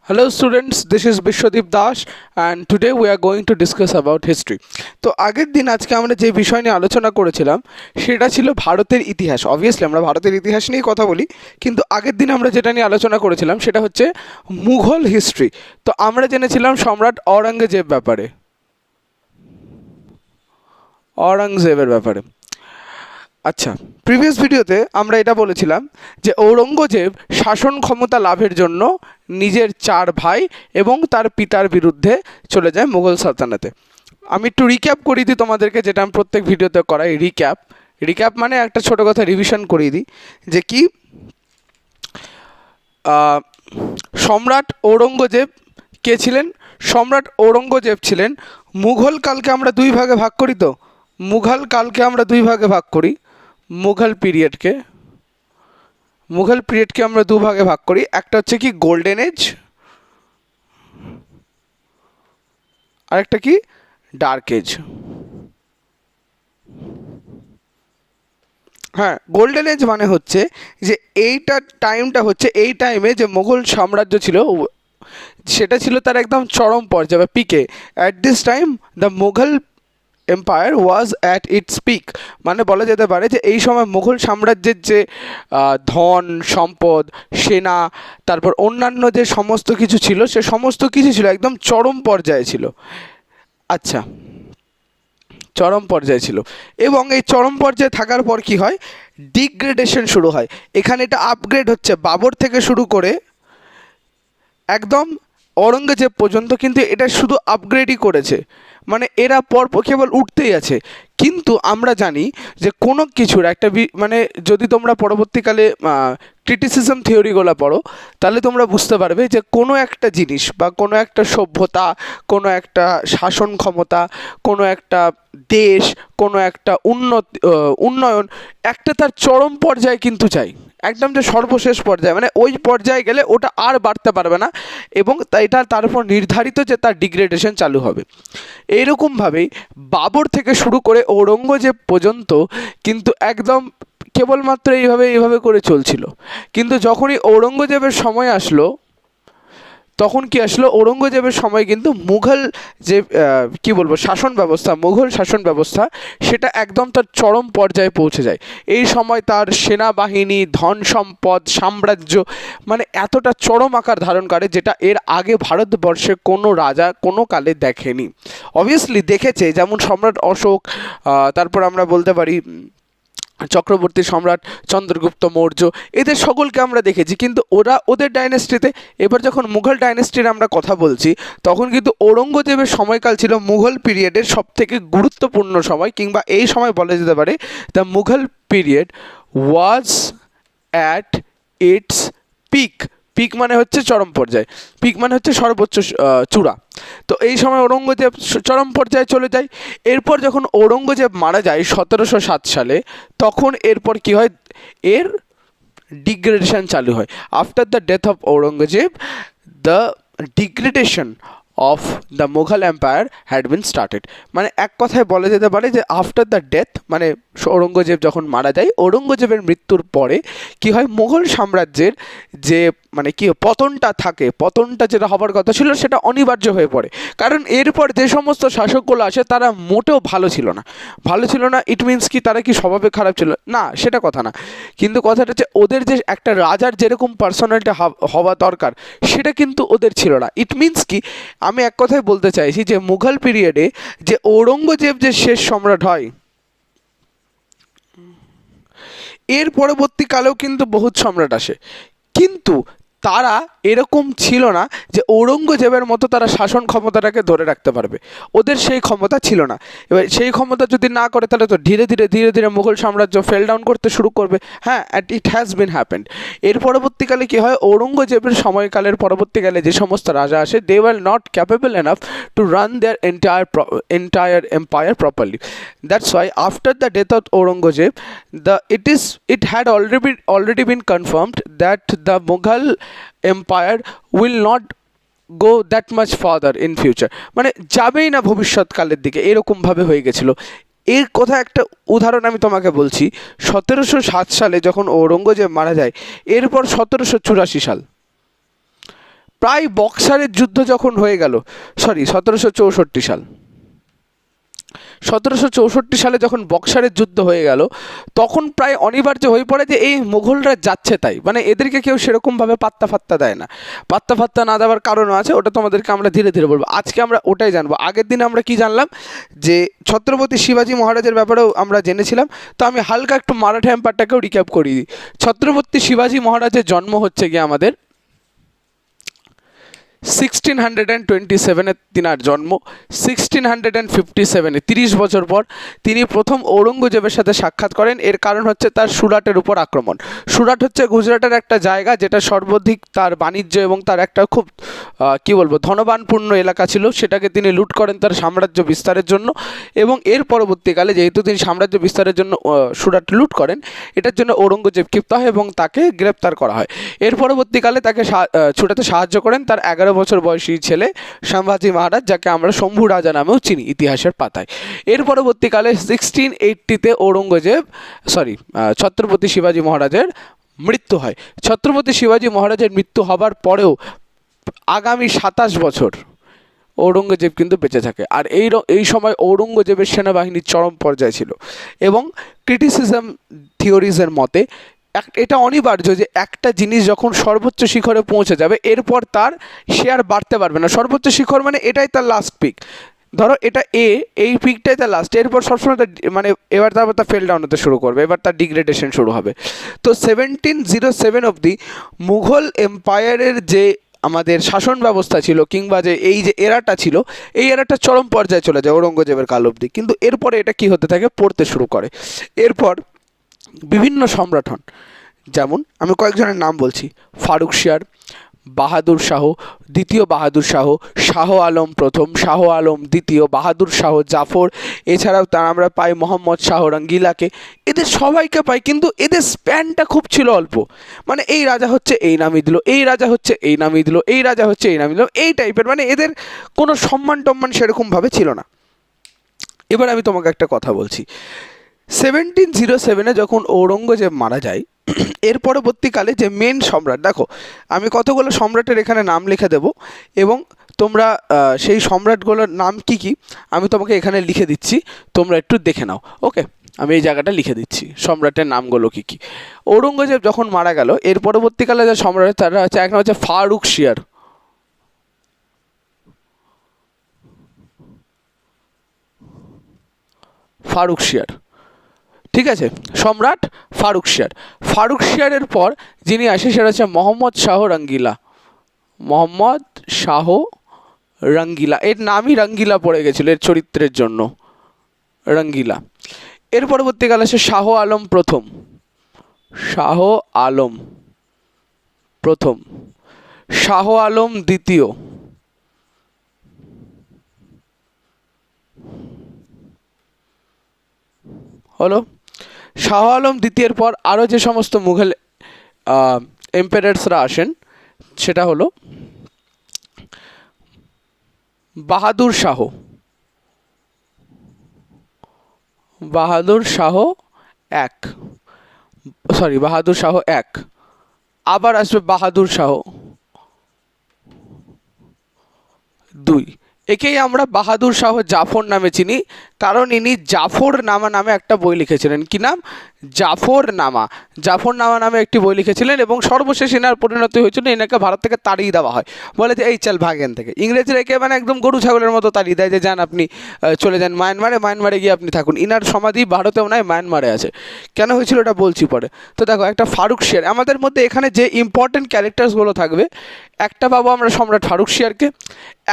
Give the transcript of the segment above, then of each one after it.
Hello students, this is Bishwadip Das and today we are going to discuss about history. তো আগের দিন আজকে আমরা যে বিষয় নিয়ে আলোচনা করেছিলাম সেটা ছিল ভারতের ইতিহাস। অবভিয়াসলি আমরা ভারতের ইতিহাস নিয়েই কথা বলি, কিন্তু আগের দিন আমরা যেটা নিয়ে আলোচনা করেছিলাম সেটা হচ্ছে মুঘল হিস্ট্রি। তো আমরা জেনেছিলাম সম্রাট ঔরঙ্গজেবের ব্যাপারে। আচ্ছা, প্রিভিয়াস ভিডিওতে আমরা এটা বলেছিলাম যে ঔরঙ্গজেব শাসন ক্ষমতা লাভের জন্য নিজের 4 ভাই এবং তার পিতার বিরুদ্ধে চলে যায় মুঘল সালতানাতে। আমি একটু রিক্যাপ করিয়ে দিই তোমাদেরকে, যেটা আমি প্রত্যেক ভিডিওতে করাই। রিক্যাপ মানে একটা ছোট কথা রিভিশন করিয়ে দিই যে কি সম্রাট ঔরঙ্গজেব কে ছিলেন। সম্রাট ঔরঙ্গজেব ছিলেন মুঘল কালকে আমরা দুই ভাগে ভাগ করি। তো মুঘল কালকে আমরা দুই ভাগে ভাগ করি। মুঘল পিরিয়ডকে আমরা দু ভাগে ভাগ করি। একটা হচ্ছে কি গোল্ডেন এজ, আর একটা কি ডার্ক এজ। হ্যাঁ, গোল্ডেন এজ মানে হচ্ছে যে টাইমটা হচ্ছে এই টাইমে যে মুঘল সাম্রাজ্য ছিল সেটা ছিল তার একদম চরম পর্যায়ে বা পিকে। At this time the Mughal empire was at its peak. মানে বলা যেতে পারে যে এই সময় মুঘল সাম্রাজ্যের যে ধন সম্পদ, সেনা, তারপর অন্যান্য যে সমস্ত কিছু ছিল সে সমস্ত কিছু ছিল একদম চরম পর্যায়ে ছিল। আচ্ছা, চরম পর্যায়ে ছিল এবং এই চরম পর্যায়ে থাকার পর কি হয়, ডিগ্রেডেশন শুরু হয়। এখানে এটা আপগ্রেড হচ্ছে বাবর থেকে শুরু করে একদম ঔরঙ্গজেব পর্যন্ত, কিন্তু এটা শুধু আপগ্রেডই করেছে। মানে এরা পরপর কেবল উঠতেই আছে। কিন্তু আমরা জানি যে কোনো কিছুর একটা মানে যদি তোমরা পরবর্তীকালে ক্রিটিসিজম থিওরিগুলো পড়ো তাহলে তোমরা বুঝতে পারবে যে কোনো একটা জিনিস বা কোনো একটা সভ্যতা, কোনো একটা শাসন ক্ষমতা, কোনো একটা দেশ, কোনো একটা উন্নয়ন একটা তার চরম পর্যায়ে কিন্তু চাই, একদম যে সর্বশেষ পর্যায়ে, মানে ওই পর্যায়ে গেলে ওটা আর বাড়তে পারবে না এবং এটা তার উপর নির্ধারিত যে তার ডিগ্রেডেশন চালু হবে। এইরকমভাবেই বাবর থেকে শুরু করে ঔরঙ্গজেব পর্যন্ত কিন্তু একদম কেবলমাত্র এইভাবে করে চলছিল। কিন্তু যখনই ঔরঙ্গজেবের সময় আসলো তখন কি আসলো, ঔরঙ্গজেবের সময় কিন্তু মুঘল যে কি বলবো শাসন ব্যবস্থা, মুঘল শাসন ব্যবস্থা সেটা একদম তার চরম পর্যায়ে পৌঁছে যায়। এই সময় তার সেনাবাহিনী, ধন সম্পদ, সাম্রাজ্য মানে এতটা চরম আকার ধারণ করে যেটা এর আগে ভারতবর্ষে কোনো রাজা কোনো কালে দেখেনি। অবভিয়াসলি দেখেছে, যেমন সম্রাট অশোক, তারপর আমরা বলতে পারি চক্রবর্তী সম্রাট চন্দ্রগুপ্ত মৌর্য, এদের সকলকে আমরা দেখেছি, কিন্তু ওদের ডাইনেস্টিতে। এবার যখন মুঘল ডাইনেস্টির আমরা কথা বলছি তখন কিন্তু ঔরঙ্গজেবের সময়কাল ছিল মুঘল পিরিয়ডের সবথেকে গুরুত্বপূর্ণ সময়, কিংবা এই সময় বলা যেতে পারে the Mughal period was at its peak. Peak মানে হচ্ছে চরম পর্যায়, পিক মানে হচ্ছে সর্বোচ্চ চূড়া। তো এই সময় ঔরঙ্গজেব চরম পর্যায়ে চলে যায়। এরপর যখন ঔরঙ্গজেব মারা যায় 1707 সালে, তখন এরপর কি হয়, এর ডিগ্রেডেশন চালু হয়। After the death of Aurangzeb the degradation of the Mughal empire had been started. মানে এক কথায় বলা যেতে পারে যে আফটার দ্য ডেথ মানে ঔরঙ্গজেব যখন মারা যায়, ঔরঙ্গজেবের মৃত্যুর পরে কি হয়, মুঘল সাম্রাজ্যের যে মানে কি পতনটা থাকে, পতনটা যেটা হবার কথা ছিল সেটা অনিবার্য হয়ে পড়ে। কারণ এরপর যে সমস্ত শাসকগুলো আসে তারা মোটেও ভালো ছিল না। ইট মিনস কি তারা কি স্বভাবে খারাপ ছিল না, সেটা কথা না, কিন্তু কথাটা হচ্ছে ওদের যে একটা রাজার যেরকম পার্সোনালিটি হওয়া দরকার সেটা কিন্তু ওদের ছিল না। ইট মিনস কি, আমি এক কথায় বলতে চাইছি যে মুঘল পিরিয়ডে যে ঔরঙ্গজেব যে শেষ সম্রাট হয়, এর পরবর্তীকালেও কিন্তু বহুত সম্রাট আসে, কিন্তু তারা এরকম ছিল না যে ঔরঙ্গজেবের মতো তারা শাসন ক্ষমতাটাকে ধরে রাখতে পারবে। ওদের সেই ক্ষমতা ছিল না। এবার সেই ক্ষমতা যদি না করে তাহলে তো ধীরে ধীরে মুঘল সাম্রাজ্য ফেল ডাউন করতে শুরু করবে। হ্যাঁ, ইট হ্যাজ বিন হ্যাপেন্ড। এর পরবর্তীকালে কি হয়, ঔরঙ্গজেবের সময়কালের পরবর্তীকালে যে সমস্ত রাজা আসে they were not capable enough to run their entire empire properly. That's why after the death of Aurangzeb it had already been confirmed that the Mughal empire will not go that much further in future, মানে যাবেই না ভবিষ্যৎকালের দিকে, এরকমভাবে হয়ে গেছিলো। এর কথা একটা উদাহরণ আমি তোমাকে বলছি। 1707 সালে যখন ঔরঙ্গজেব মারা যায়, এরপর 1784 সাল প্রায় বক্সারের যুদ্ধ যখন হয়ে গেল, সরি 1764 সাল, 1764 সালে যখন বক্সারের যুদ্ধ হয়ে গেল, তখন প্রায় অনিবার্য হয়ে পড়ে যে এই মুঘলরা যাচ্ছে তাই, মানে এদেরকে কেউ সেরকমভাবে পাত্তা দেয় না। পাত্তা না দেওয়ার কারণও আছে, ওটা তোমাদেরকে আমরা ধীরে ধীরে বলবো। আজকে আমরা ওটাই জানবো। আগের দিন আমরা কি জানলাম, যে ছত্রপতি শিবাজী মহারাজের ব্যাপারেও আমরা জেনেছিলাম। তো আমি হালকা একটু মারাঠা এম্পায়ারটাকেও রিক্যাপ করিয়ে দিই। ছত্রপতি শিবাজী মহারাজের জন্ম হচ্ছে গিয়ে আমাদের 1627-এ তিনার জন্ম। 1657-এ 30 বছর পর তিনি প্রথম ঔরঙ্গজেবের সাথে সাক্ষাৎ করেন। এর কারণ হচ্ছে তার সুরাটের উপর আক্রমণ। সুরাট হচ্ছে গুজরাটের একটা জায়গা যেটা সর্বাধিক তার বাণিজ্য এবং তার একটা খুব কি বলবো ধনবানপূর্ণ এলাকা ছিল, সেটাকে তিনি লুট করেন তার সাম্রাজ্য বিস্তারের জন্য। এবং এর পরবর্তীকালে যেহেতু তিনি সাম্রাজ্য বিস্তারের জন্য সুরাট লুট করেন, এটার জন্য ঔরঙ্গজেব ক্ষিপ্ত হয় এবং তাকে গ্রেপ্তার করা হয়। এর পরবর্তীকালে তাকে ছুটাতে সাহায্য করেন তার 11 বছর বয়সী ছেলে সম্ভাজি মহারাজ, যাকে আমরা শম্ভু রাজা নামেও চিনি ইতিহাসের পাতায়। এর পরবর্তীকালে 1680-তে ছত্রপতি শিবাজী মহারাজের মৃত্যু হয়। ছত্রপতি শিবাজী মহারাজের মৃত্যু হবার পরেও আগামী 27 বছর ঔরঙ্গজেব কিন্তু বেঁচে থাকে। আর এই সময় ঔরঙ্গজেবের সেনাবাহিনীর চরম পর্যায়ে ছিল। এবং ক্রিটিসিজম থিওরিজের মতে এটা অনিবার্য যে একটা জিনিস যখন সর্বোচ্চ শিখরে পৌঁছে যাবে, এরপর তার শেয়ার বাড়তে পারবে না। সর্বোচ্চ শিখর মানে এটাই তার লাস্ট পিক। ধরো এটা এই পিকটাই তার লাস্ট, এরপর সবসময় মানে এবার তারপর তার ফেল ডাউন হতে শুরু করবে, এবার তার ডিগ্রেডেশন শুরু হবে। তো 1707 অবধি মুঘল এম্পায়ারের যে আমাদের শাসন ব্যবস্থা ছিল, কিংবা যে এই যে এরাটা ছিল, এই এরাটা চরম পর্যায়ে চলে যায় ঔরঙ্গজেবের কাল অবধি। কিন্তু এরপরে এটা কি হতে থাকে, পড়তে শুরু করে। এরপর বিভিন্ন সম্রাট হন, যেমন আমি কয়েকজনের নাম বলছি: ফারুকশিয়ার, বাহাদুর শাহ, দ্বিতীয় বাহাদুর শাহ, শাহ আলম প্রথম, শাহ আলম দ্বিতীয়, বাহাদুর শাহ জাফর। এছাড়াও তার আমরা পাই মোহাম্মদ শাহ রঙ্গিলাকে। এদের সবাইকে পাই, কিন্তু এদের স্প্যানটা খুব ছিল অল্প। মানে এই রাজা হচ্ছে এই নামই দিল, এই রাজা হচ্ছে এই নামই দিল, এই রাজা হচ্ছে এই নামই দিল, এই টাইপের। মানে এদের কোনো সম্মান টম্মান সেরকমভাবে ছিল না। এবার আমি তোমাকে একটা কথা বলছি। 1707-এ যখন ঔরঙ্গজেব মারা যায়, এর পরবর্তীকালে যে মেন সম্রাট, দেখো আমি কতগুলো সম্রাটের এখানে নাম লিখে দেব, এবং তোমরা সেই সম্রাটগুলোর নাম কি কি আমি তোমাকে এখানে লিখে দিচ্ছি, তোমরা একটু দেখে নাও। ওকে, আমি এই জায়গাটা লিখে দিচ্ছি সম্রাটের নামগুলো কি কি। ঔরঙ্গজেব যখন মারা গেল, এর পরবর্তীকালে যে সম্রাট তারা হচ্ছে, এক নাম হচ্ছে ফারুকশিয়ার। ফারুকশিয়ার, ঠিক আছে, সম্রাট ফারুকশিয়ার। ফারুকশিয়ারের পর যিনি আসে সেটা হচ্ছে মোহাম্মদ শাহ রঙ্গিলা। মোহাম্মদ শাহ রঙ্গিলা, এর নামই রঙ্গিলা পড়ে গেছিল এর চরিত্রের জন্য, রঙ্গিলা। এর পরবর্তীকালে আসে শাহ আলম প্রথম। শাহ আলম প্রথম, শাহ আলম দ্বিতীয়, হলো শাহ আলম দ্বিতীয়ের পর আরও যে সমস্ত মুঘল এম্পায়ার্সরা আসেন সেটা হলো বাহাদুর শাহ, বাহাদুর শাহ এক, বাহাদুর শাহ এক। আবার আসবে বাহাদুর শাহ দুই। একেই আমরা বাহাদুর শাহ জাফর নামে চিনি, কারণ ইনি জাফরনামা নামে একটা বই লিখেছিলেন। কি নাম? জাফরনামা। জাফরনামা নামে একটি বই লিখেছিলেন, এবং সর্বশেষ এনার পরিণতি হয়েছিল এনাকে ভারত থেকে তাড়িয়ে দেওয়া হয়। বলে যে এই চাল ভাগেন থেকে। ইংরেজরা একে মানে একদম গরু ছাগলের মতো তাড়িয়ে দেয়, যে যান আপনি চলে যান মায়ানমারে, মায়ানমারে গিয়ে আপনি থাকুন। ইনার সমাধি ভারতেও নয়, মায়ানমারে আছে। কেন হয়েছিল এটা বলছি পরে। তো দেখো, একটা ফারুকশিয়ার, আমাদের মধ্যে এখানে যে ইম্পর্টেন্ট ক্যারেক্টার্সগুলো থাকবে, একটা পাবো আমরা সম্রাট ফারুকশিয়ারকে,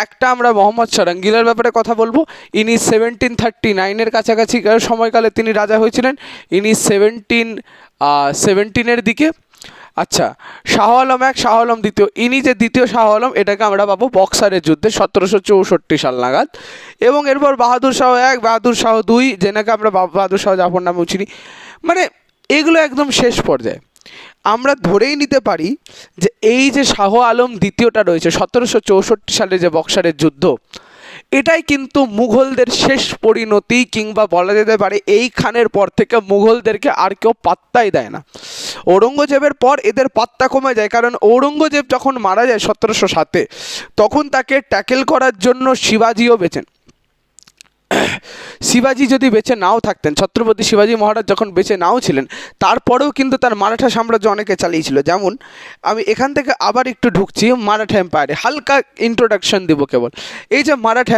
একটা আমরা মোহাম্মদ শাহ রঙ্গিলার ব্যাপারে কথা বলবো। ইনি 1739-এর কাছাকাছি সময়কালে তিনি রাজা হয়েছিলেন, ইনি 1717-এর দিকে। আচ্ছা, শাহ আলম এক, শাহ আলম দ্বিতীয়। ইনি যে দ্বিতীয় শাহ আলম, এটাকে আমরা পাবো বক্সারের যুদ্ধে 1764 সাল নাগাদ। এবং এরপর বাহাদুর শাহ এক, বাহাদুর শাহ দুই, যেনাকে আমরা বাহাদুর শাহ জাফর নামে চিনি। মানে এগুলো একদম শেষ পর্যায়ে। আমরা ধরেই নিতে পারি যে এই যে শাহ আলম দ্বিতীয়টা রয়েছে 1764 সালে যে বক্সারের যুদ্ধ, এটাই কিন্তু মুঘলদের শেষ পরিণতি, কিংবা বলা যেতে পারে এইখানের পর থেকে মুঘলদেরকে আর কেউ পাত্তাই দেয় না। ঔরঙ্গজেবের পর এদের পাত্তা কমে যায়, কারণ ঔরঙ্গজেব যখন মারা যায় 1707, তখন তাকে ট্যাকেল করার জন্য শিবাজিও বেঁচেন। শিবাজি যদি বেঁচে নাও থাকতেন, ছত্রপতি শিবাজি মহারাজ যখন বেঁচে নাও ছিলেন, তারপরেও কিন্তু তার মারাঠা সাম্রাজ্য অনেকে চালিয়েছিল। যেমন আমি এখান থেকে আবার একটু ঢুকছি মারাঠা এম্পায়ারে, হালকা ইন্ট্রোডাকশন দিব কেবল। এই যে মারাঠা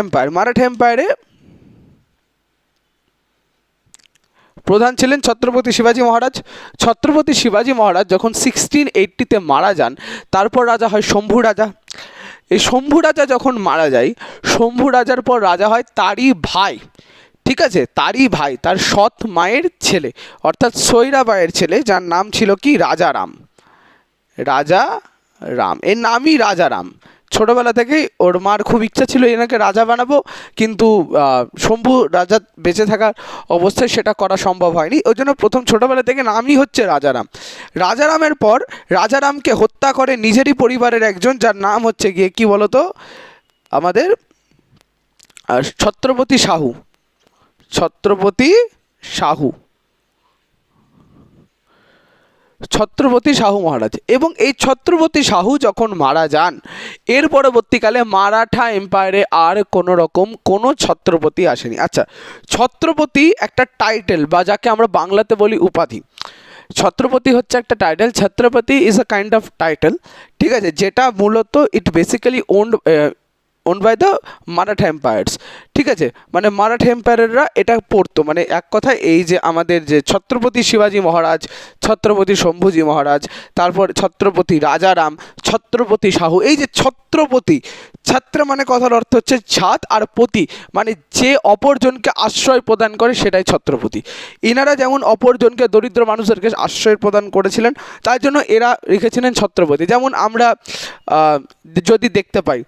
এম্পায়ারে প্রধান ছিলেন ছত্রপতি শিবাজি মহারাজ। ছত্রপতি শিবাজি মহারাজ যখন 1680-তে মারা যান, তারপর রাজা হয় শম্ভু রাজা। এই শম্ভু রাজা যখন মারা যায়, শম্ভু রাজার পর রাজা হয় তারই ভাই, ঠিক আছে, তারই ভাই, তার সৎ মায়ের ছেলে, অর্থাৎ সৈরাবাইয়ের ছেলে, যার নাম ছিল কি রাজারাম। এর নামই রাজারাম। ছোটোবেলা থেকেই ওর মার খুব ইচ্ছা ছিল এনাকে রাজা বানাবো, কিন্তু শম্ভু রাজা বেঁচে থাকার অবস্থায় সেটা করা সম্ভব হয়নি। ওই জন্য প্রথম ছোটোবেলা থেকে নামই হচ্ছে রাজারাম। রাজারামের পর রাজারামকে হত্যা করে নিজেরই পরিবারের একজন, যার নাম হচ্ছে গিয়ে কি বলতো, আমাদের ছত্রপতি শাহু মহারাজ। এবং এই ছত্রপতি শাহু যখন মারা যান, এর পরবর্তীকালে মারাঠা এম্পায়ারে আর কোনো রকম কোনো ছত্রপতি আসেনি। আচ্ছা, ছত্রপতি একটা টাইটেল, বা যাকে আমরা বাংলাতে বলি উপাধি। ছত্রপতি হচ্ছে একটা title, Chhatrapati is a kind of title, ঠিক আছে, যেটা মূলত it basically owned by the Maratha empires, ঠিক আছে, মানে মারাঠা এম্পায়াররা এটা পড়তো। মানে এক কথায় এই যে আমাদের যে ছত্রপতি শিবাজি মহারাজ, ছত্রপতি শম্ভুজি মহারাজ, তারপর ছত্রপতি রাজারাম, ছত্রপতি শাহু, এই যে ছত্রপতি, ছাত্র মানে কথার অর্থ হচ্ছে ছাত, আর পতি মানে যে অপরজনকে আশ্রয় প্রদান করে, সেটাই ছত্রপতি। এনারা যেমন অপরজনকে, দরিদ্র মানুষদেরকে আশ্রয় প্রদান করেছিলেন, তাই জন্য এরা রেখেছিলেন ছত্রপতি। যেমন আমরা যদি দেখতে পাই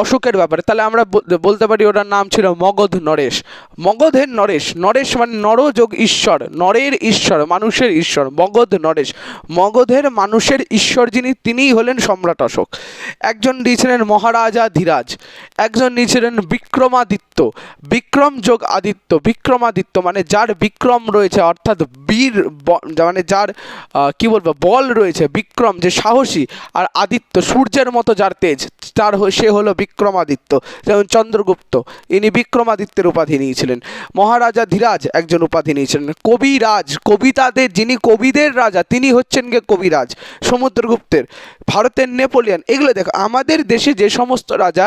অশোকের ব্যাপারে, তাহলে আমরা বলতে পারি ওটার নাম ছিল মগধ নরেশ। মগধের নরেশ মানে নর যোগ ঈশ্বর, নরের ঈশ্বর, মানুষের ঈশ্বর, মগধ নরেশ, মগধের মানুষের ঈশ্বর যিনি, তিনিই হলেন সম্রাট অশোক। একজন দিয়েছিলেন মহারাজা ধীরাজ, একজন নিয়েছিলেন বিক্রমাদিত্য, বিক্রম যোগ আদিত্য, বিক্রমাদিত্য মানে যার বিক্রম রয়েছে, অর্থাৎ বীর, মানে যার কি বলবো বল রয়েছে, বিক্রম যে সাহসী, আর আদিত্য সূর্যের মতো যার তেজ, তার সে হলো বিক্রমাদিত্য। যেমন চন্দ্রগুপ্ত, ইনি বিক্রমাদিত্যের উপাধি নিয়েছিলেন। মহারাজা ধীরাজ একজন উপাধি নিয়েছিলেন। কবিরাজ, কবিতাদের যিনি কবিদের রাজা, তিনি হচ্ছেন গিয়ে কবিরাজ সমুদ্রগুপ্তের। ভারতের নেপোলিয়ন, এগুলো দেখো, আমাদের দেশে যে সমস্ত রাজা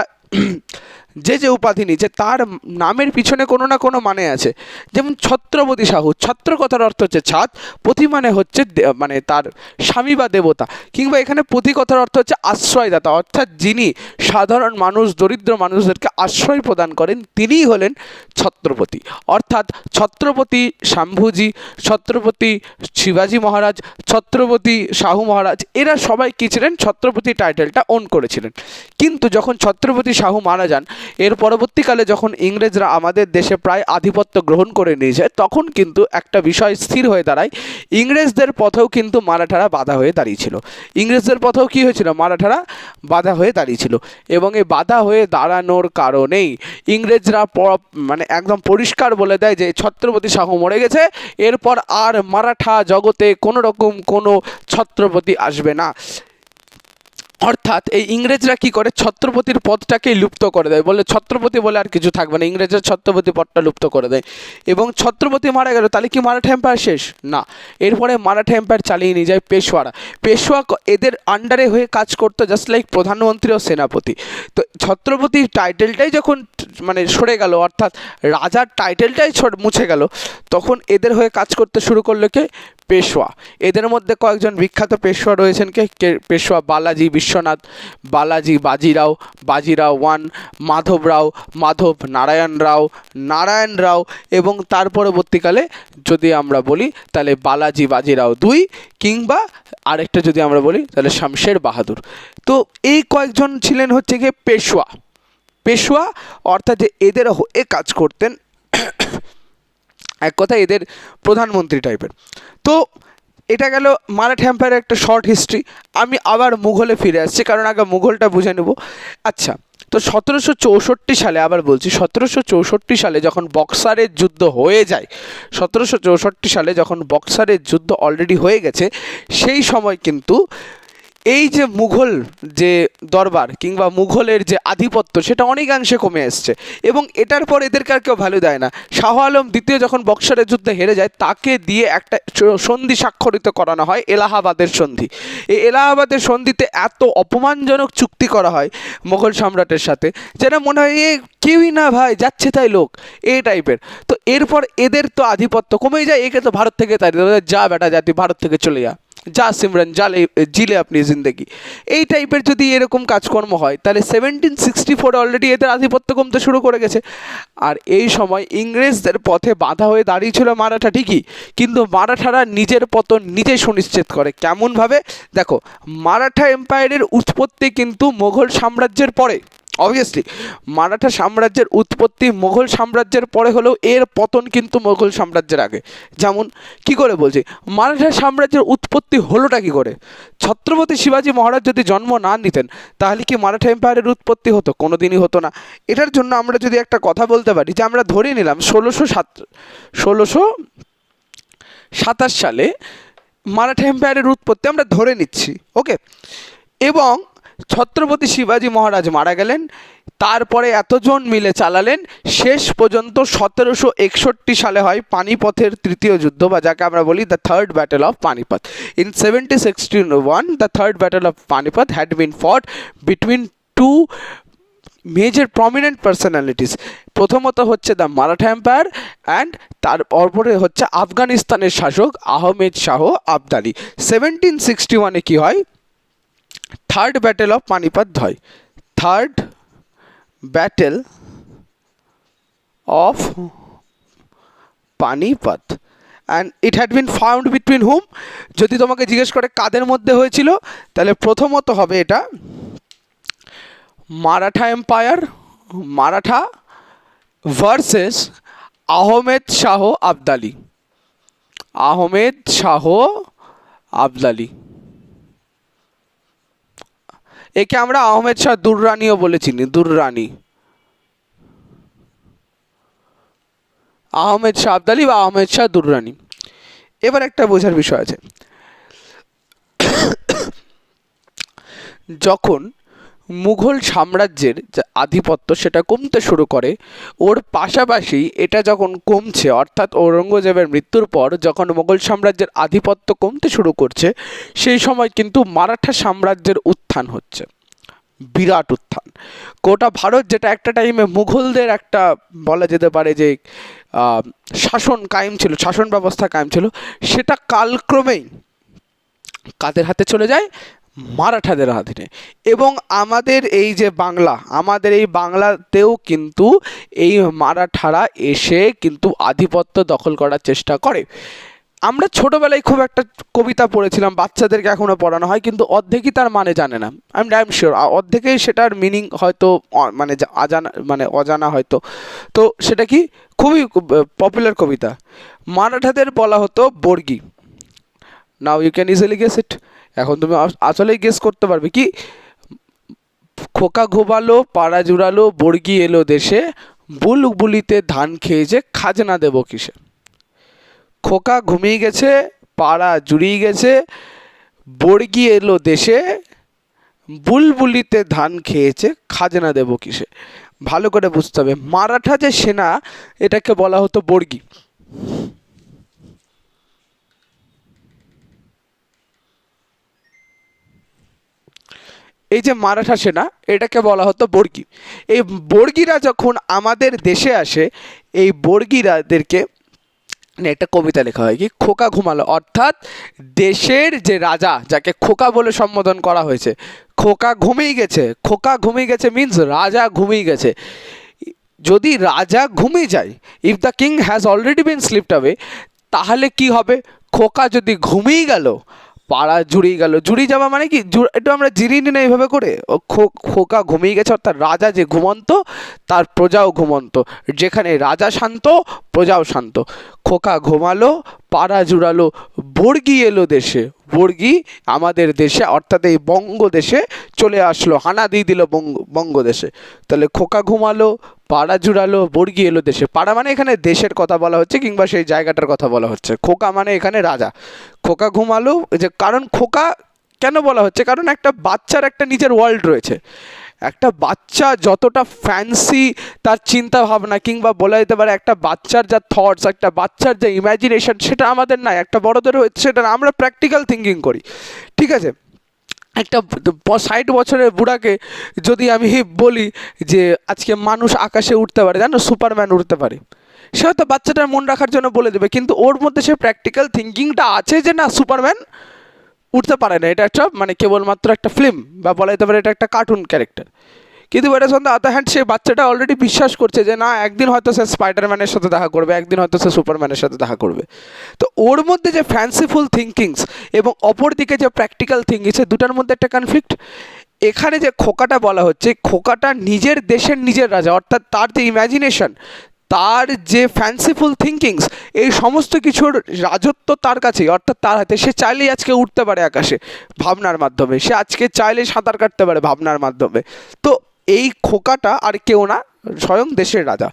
যে উপাধি নিয়েছে, তার নামের পিছনে কোনো না কোনো মানে আছে। যেমন ছত্রপতি শাহু, ছত্র কথার অর্থ হচ্ছে ছাদ, পতি মানে হচ্ছে মানে তার স্বামী বা দেবতা, কিংবা এখানে পতি কথার অর্থ হচ্ছে আশ্রয়দাতা, অর্থাৎ যিনি সাধারণ মানুষ, দরিদ্র মানুষদেরকে আশ্রয় প্রদান করেন, তিনিই হলেন ছত্রপতি। অর্থাৎ ছত্রপতি শম্ভুজি, ছত্রপতি শিবাজি মহারাজ, ছত্রপতি শাহু মহারাজ, এরা সবাই কী ছিলেন, ছত্রপতি টাইটেলটা ওন করেছিলেন। কিন্তু যখন ছত্রপতি শাহু মারা যান, এর পরবর্তীকালে যখন ইংরেজরা আমাদের দেশে প্রায় আধিপত্য গ্রহণ করে নিয়ে যায়, তখন কিন্তু একটা বিষয় স্থির হয়ে দাঁড়ায়, ইংরেজদের পথেও কিন্তু মারাঠারা বাধা হয়ে দাঁড়িয়েছিল। ইংরেজদের পথেও কী হয়েছিল, মারাঠারা বাধা হয়ে দাঁড়িয়েছিল। এবং এই বাধা হয়ে দাঁড়ানোর কারণেই ইংরেজরা মানে একদম পরিষ্কার বলে দেয় যে ছত্রপতি শাহু মরে গেছে, এরপর আর মারাঠা জগতে কোনো রকম কোনো ছত্রপতি আসবে না। অর্থাৎ এই ইংরেজরা কি করে, ছত্রপতির পদটাকেই লুপ্ত করে দেয়, বলে ছত্রপতি বলে আর কিছু থাকবে না, ইংরেজরা ছত্রপতি পদটা লুপ্ত করে দেয়। এবং ছত্রপতি মারা গেল, তাহলে কি মারাঠা এম্পায়ার শেষ? না, এরপরে মারাঠা এম্পায়ার চালিয়ে নিয়ে যায় পেশওয়ারা। পেশওয়া এদের আন্ডারে হয়ে কাজ করতো, জাস্ট লাইক প্রধানমন্ত্রী ও সেনাপতি। তো ছত্রপতি টাইটেলটাই যখন মানে সরে গেল, অর্থাৎ রাজার টাইটেলটাই মুছে গেল, তখন এদের হয়ে কাজ করতে শুরু করলো কে, পেশওয়া। এদের মধ্যে কয়েকজন বিখ্যাত পেশওয়া রয়েছেন কে, পেশওয়া বালাজি বিশ্বনাথ, বালাজি বাজিরাও ওয়ান, মাধব নারায়ণ রাও, এবং তার পরবর্তীকালে যদি আমরা বলি তাহলে বালাজি বাজিরাও দুই, কিংবা আরেকটা যদি আমরা বলি তাহলে শামশের বাহাদুর। তো এই কয়েকজন ছিলেন হচ্ছে গিয়ে পেশওয়া, অর্থাৎ যে এদের হয়ে কাজ করতেন, এক কথা এদের প্রধানমন্ত্রী টাইপের। তো এটা গেল মারাঠা এম্পায়ারের একটা শর্ট হিস্ট্রি। আমি আবার মুঘলে ফিরে আসছি, কারণ আগে মুঘলটা বুঝে নেব। আচ্ছা, তো 1764 সালে, আবার বলছি 1764 সালে যখন বক্সারের যুদ্ধ হয়ে যায়, 1764 সালে যখন বক্সারের যুদ্ধ অলরেডি হয়ে গেছে, সেই সময় কিন্তু এই যে মুঘল যে দরবার কিংবা মুঘলের যে আধিপত্য সেটা অনেকাংশে কমে এসছে, এবং এটার পর এদেরকে আর কেউ ভ্যালু দেয় না। শাহ আলম দ্বিতীয় যখন বক্সারের যুদ্ধে হেরে যায়, তাকে দিয়ে একটা সন্ধি স্বাক্ষরিত করানো হয়, এলাহাবাদের সন্ধি। এই এলাহাবাদের সন্ধিতে এত অপমানজনক চুক্তি করা হয় মুঘল সম্রাটের সাথে, যেটা মনে হয় এ কেউই না ভাই, যাচ্ছে তাই লোক, এই টাইপের। তো এরপর এদের তো আধিপত্য কমেই যায়, একে তো ভারত থেকে তাই যা বেটা জাতি, ভারত থেকে চলে যা সিমরান জিলে আপনি জিন্দগি, এই টাইপের যদি এরকম কাজকর্ম হয়, তাহলে 1764 অলরেডি এদের আধিপত্য কমতে শুরু করে গেছে। আর এই সময় ইংরেজদের পথে বাধা হয়ে দাঁড়িয়েছিল মারাঠা ঠিকই, কিন্তু মারাঠারা নিজের পতন নিজে সুনিশ্চিত করে। কেমনভাবে? দেখো, মারাঠা এম্পায়ারের উৎপত্তি কিন্তু মুঘল সাম্রাজ্যের পরে, অবভিয়াসলি মারাঠা সাম্রাজ্যের উৎপত্তি মুঘল সাম্রাজ্যের পরে হলেও এর পতন কিন্তু মুঘল সাম্রাজ্যের আগে। যেমন কি করে বলছি, মারাঠা সাম্রাজ্যের উৎপত্তি হলোটা কি করে? ছত্রপতি শিবাজী মহারাজ যদি জন্ম না নিতেন, তাহলে কি মারাঠা এম্পায়ারের উৎপত্তি হতো? কোনো দিনই হতো না। এটার জন্য আমরা যদি একটা কথা বলতে পারি, যে আমরা ধরে নিলাম 1627 সালে মারাঠা এম্পায়ারের উৎপত্তি আমরা ধরে নিচ্ছি, ওকে, এবং ছত্রপতি শিবাজী মহারাজ মারা গেলেন, তারপরে এতজন মিলে চালালেন, শেষ পর্যন্ত 1761 সালে হয় পানিপথের তৃতীয় যুদ্ধ, বা যাকে আমরা বলি the third battle of Panipat. In 1761 the third battle of Panipat had been fought between two major prominent personalities. প্রথমত হচ্ছে দ্য মারাঠা এম্পায়ার, অ্যান্ড তারপরে হচ্ছে আফগানিস্তানের শাসক আহমেদ শাহ আবদালি। 1761 কি হয়? থার্ড ব্যাটেল অফ পানিপথ হয়, third battle of Panipat, and it had been found between hmm. যদি তোমাকে জিজ্ঞেস করে কাদের মধ্যে হয়েছিল, তাহলে প্রথমত হবে এটা মারাঠা এম্পায়ার, মারাঠা ভার্সেস আহমেদ শাহ আবদালি, আহমেদ শাহ আবদালি। একে আমরা আহমেদ শাহ দুররানিও বলে চিনি, দুররানি, আহমেদ শাহ আবদালি বা আহমেদ শাহ দুররানি। এবার একটা বোঝার বিষয় আছে, যখন মুঘল সাম্রাজ্যের যে আধিপত্য সেটা কমতে শুরু করে, ওর পাশাপাশি এটা যখন কমছে, অর্থাৎ ঔরঙ্গজেবের মৃত্যুর পর যখন মুঘল সাম্রাজ্যের আধিপত্য কমতে শুরু করছে, সেই সময় কিন্তু মারাঠা সাম্রাজ্যের উত্থান হচ্ছে, বিরাট উত্থান। গোটা ভারত, যেটা একটা টাইমে মুঘলদের একটা বলা যেতে পারে যে শাসন কায়েম ছিল, শাসন ব্যবস্থা কায়েম ছিল, সেটা কালক্রমেই কাদের হাতে চলে যায়? মারাঠাদের হাতে। এবং আমাদের এই যে বাংলা, আমাদের এই বাংলাতেও কিন্তু এই মারাঠারা এসে কিন্তু আধিপত্য দখল করার চেষ্টা করে। আমরা ছোটোবেলায় খুব একটা কবিতা পড়েছিলাম, বাচ্চাদেরকে এখনও পড়ানো হয়, কিন্তু অর্ধেকই তার মানে জানে না। আই এম শিওর অর্ধেকেই সেটার মিনিং হয়তো অজানা হয়তো। তো সেটা কি খুবই পপুলার কবিতা, মারাঠাদের বলা হতো বর্গি। Now you can easily guess it. এখন তুমি আসলেই গেস করতে পারবে কি, খোকা ঘুমালো পাড়া জুড়ালো বর্গি এলো দেশে, বুলবুলিতে ধান খেয়েছে খাজনা দেব কিসে। খোকা ঘুমিয়ে গেছে, পাড়া জুড়িয়ে গেছে, বর্গি এলো দেশে, বুলবুলিতে ধান খেয়েছে খাজনা দেব কিসে। ভালো করে বুঝতে হবে, মারাঠা যে সেনা, এটাকে বলা হতো বর্গি। এই যে মারাঠা সেনা, এটাকে বলা হতো বর্গি। এই বর্গিরা যখন আমাদের দেশে আসে, এই বর্গিরাদেরকে একটা কবিতা লেখা হয় কি, খোকা ঘুমালো, অর্থাৎ দেশের যে রাজা, যাকে খোকা বলে সম্বোধন করা হয়েছে, খোকা ঘুমিয়ে গেছে। খোকা ঘুমিয়ে গেছে মিন্স রাজা ঘুমিয়ে গেছে। যদি রাজা ঘুমিয়ে যায়, if the king has already been slipped away, তাহলে কি হবে? খোকা যদি ঘুমিয়ে গেল, পাড়া জুড়িয়ে গেল। জুড়িয়ে যাওয়া মানে কি, একটু আমরা জিরিয়ে নিই না এইভাবে করে, ও খোকা ঘুমিয়ে গেছে, অর্থাৎ রাজা যে ঘুমন্ত তার প্রজাও ঘুমন্ত, যেখানে রাজা শান্ত প্রজাও শান্ত। খোকা ঘুমালো, পাড়া জুড়ালো, বর্গি এলো দেশে। বর্গি আমাদের দেশে অর্থাৎ এই বঙ্গদেশে চলে আসলো, হানা দিয়ে দিল বঙ্গদেশে। তাহলে খোকা ঘুমালো, পাড়া জুড়ালো, বর্গি এলো দেশে। পাড়া মানে এখানে দেশের কথা বলা হচ্ছে কিংবা সেই জায়গাটার কথা বলা হচ্ছে। খোকা মানে এখানে রাজা। খোকা ঘুমালো, যে কারণ খোকা কেন বলা হচ্ছে, কারণ একটা বাচ্চার একটা নিজের ওয়ার্ল্ড রয়েছে। একটা বাচ্চা যতটা ফ্যান্সি তার চিন্তা ভাবনা, কিংবা বলা যেতে পারে একটা বাচ্চার যা থটস, একটা বাচ্চার যে ইমাজিনেশন, সেটা আমাদের নাই, একটা বড়দের হচ্ছে সেটা না। আমরা প্র্যাকটিক্যাল থিঙ্কিং করি, ঠিক আছে। একটা 60 বছরের বুড়াকে যদি আমি বলি যে আজকে মানুষ আকাশে উঠতে পারে, জানো, সুপারম্যান উঠতে পারে, সে হয়তো বাচ্চাটার মন রাখার জন্য বলে দেবে, কিন্তু ওর মধ্যে সে প্র্যাকটিক্যাল থিঙ্কিংটা আছে যে না, সুপারম্যান উঠতে পারে না, এটা একটা মানে কেবলমাত্র একটা ফিল্ম, বা বলা যেতে পারে এটা একটা কার্টুন ক্যারেক্টার। কিন্তু এটা অন দ্য আদার হ্যান্ড সে বাচ্চাটা অলরেডি বিশ্বাস করছে যে না, একদিন হয়তো সে স্পাইডারম্যানের সাথে দেখা করবে, একদিন হয়তো সে সুপারম্যানের সাথে দেখা করবে। তো ওর মধ্যে যে ফ্যান্সিফুল থিঙ্কিংস এবং অপরদিকে যে প্র্যাকটিক্যাল থিঙ্কিংস, এই দুটার মধ্যে একটা কনফ্লিক্ট। এখানে যে খোকাটা বলা হচ্ছে, খোকাটা নিজের দেশের নিজের রাজা, অর্থাৎ তার যে ইম্যাজিনেশন, তার যে ফ্যান্সিফুল থিঙ্কিংস, এই সমস্ত কিছুর রাজত্ব তার কাছেই, অর্থাৎ তার হাতে। সে চাইলেই আজকে উঠতে পারে আকাশে ভাবনার মাধ্যমে, সে আজকে চাইলেই সাঁতার কাটতে পারে ভাবনার মাধ্যমে। তো এই খোকাটা আর কেউ না, স্বয়ং দেশের রাজা।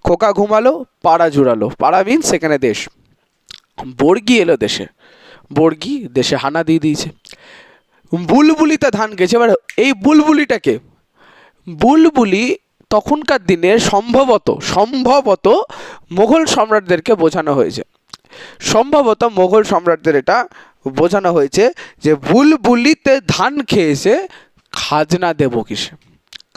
খোকা ঘুমালো, পাড়া জুড়ালো, পাড়া মিনস সেখানে দেশ। বর্গি এলো দেশে, বর্গি দেশে হানা দিয়ে দিয়েছে। বুলবুলিতে ধান গেছে। এবার এই বুলবুলিটাকে, বুলবুলি তখনকার দিনে সম্ভবত মোগল সম্রাটদেরকে বোঝানো হয়েছে। সম্ভবত মোগল সম্রাটদের এটা বোঝানো হয়েছে যে বুলবুলিতে ধান খেয়েছে, খাজনা দেবো কিসে,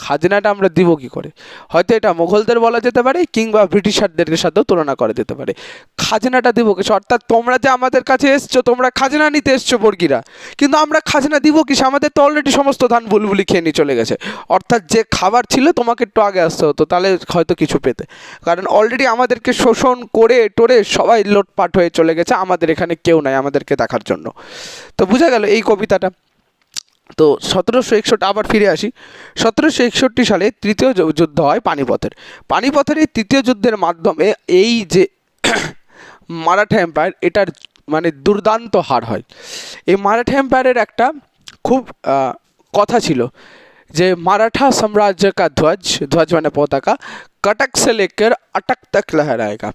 খাজনাটা আমরা দিব কি করে। হয়তো এটা মোগলদের বলা যেতে পারে, কিংবা ব্রিটিশারদের সাথেও তুলনা করা যেতে পারে। খাজনাটা দিব কিসে, অর্থাৎ তোমরা যে আমাদের কাছে এসছো, তোমরা খাজনা নিতে এসছো বর্গিরা, কিন্তু আমরা খাজনা দিব কিসে, আমাদের তো অলরেডি সমস্ত ধান বুলবুলি খেয়ে নিয়ে চলে গেছে। অর্থাৎ যে খাবার ছিল তোমাকে একটু আগে আসতে হতো, তাহলে হয়তো কিছু পেতে, কারণ অলরেডি আমাদেরকে শোষণ করে টোরে সবাই লোটপাট হয়ে চলে গেছে, আমাদের এখানে কেউ নাই আমাদেরকে দেখার জন্য। তো বোঝা গেল এই কবিতাটা। তো 1761, আবার ফিরে আসি। 1761 সালে তৃতীয় যুদ্ধ হয় পানিপথের। পানিপথের এই তৃতীয় যুদ্ধের মাধ্যমে এই যে মারাঠা এম্পায়ার, এটার মানে দুর্দান্ত হার হয়। এই মারাঠা এম্পায়ারের একটা খুব কথা ছিল যে মারাঠা সাম্রাজ্য কা ধ্বজ মানে পতাকা, কটক সে লেকর অটক তক লহরায়েগা।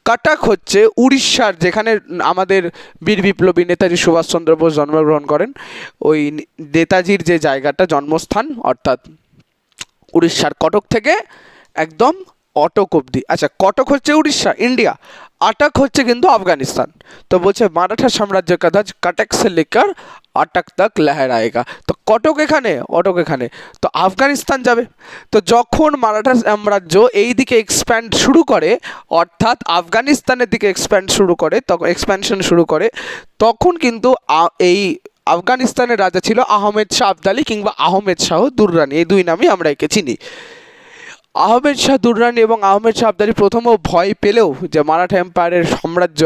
কটক হচ্ছে উড়িষ্যার, যেখানে আমাদের বীর বিপ্লবী নেতাজি সুভাষচন্দ্র বোস জন্মগ্রহণ করেন, ওই নেতাজির যে জায়গাটা জন্মস্থান, অর্থাৎ উড়িষ্যার কটক থেকে একদম অটক অবধি। আচ্ছা, কটক হচ্ছে উড়িষ্যা, ইন্ডিয়া, আটক হচ্ছে কিন্তু আফগানিস্তান। তো বলছে মারাঠা সাম্রাজ্য কা ধ্বজ কটক সে লেকর অটক তক লহরায়েগা। তো কটক এখানে, অটক এখানে, তো আফগানিস্তান যাবে। তো যখন মারাঠা সাম্রাজ্য এই দিকে এক্সপ্যান্ড শুরু করে, অর্থাৎ আফগানিস্তানের দিকে এক্সপ্যানশন শুরু করে, তখন কিন্তু এই আফগানিস্তানের রাজা ছিল আহমেদ শাহ আবদালি, কিংবা আহমেদ শাহ দুররানি, এই দুই নামই আমরা একে চিনি। আহমেদ শাহ দুররানি এবং আহমেদ শাহ আবদালি প্রথমেও ভয় পেলেও যে মারাঠা এম্পায়ারের সাম্রাজ্য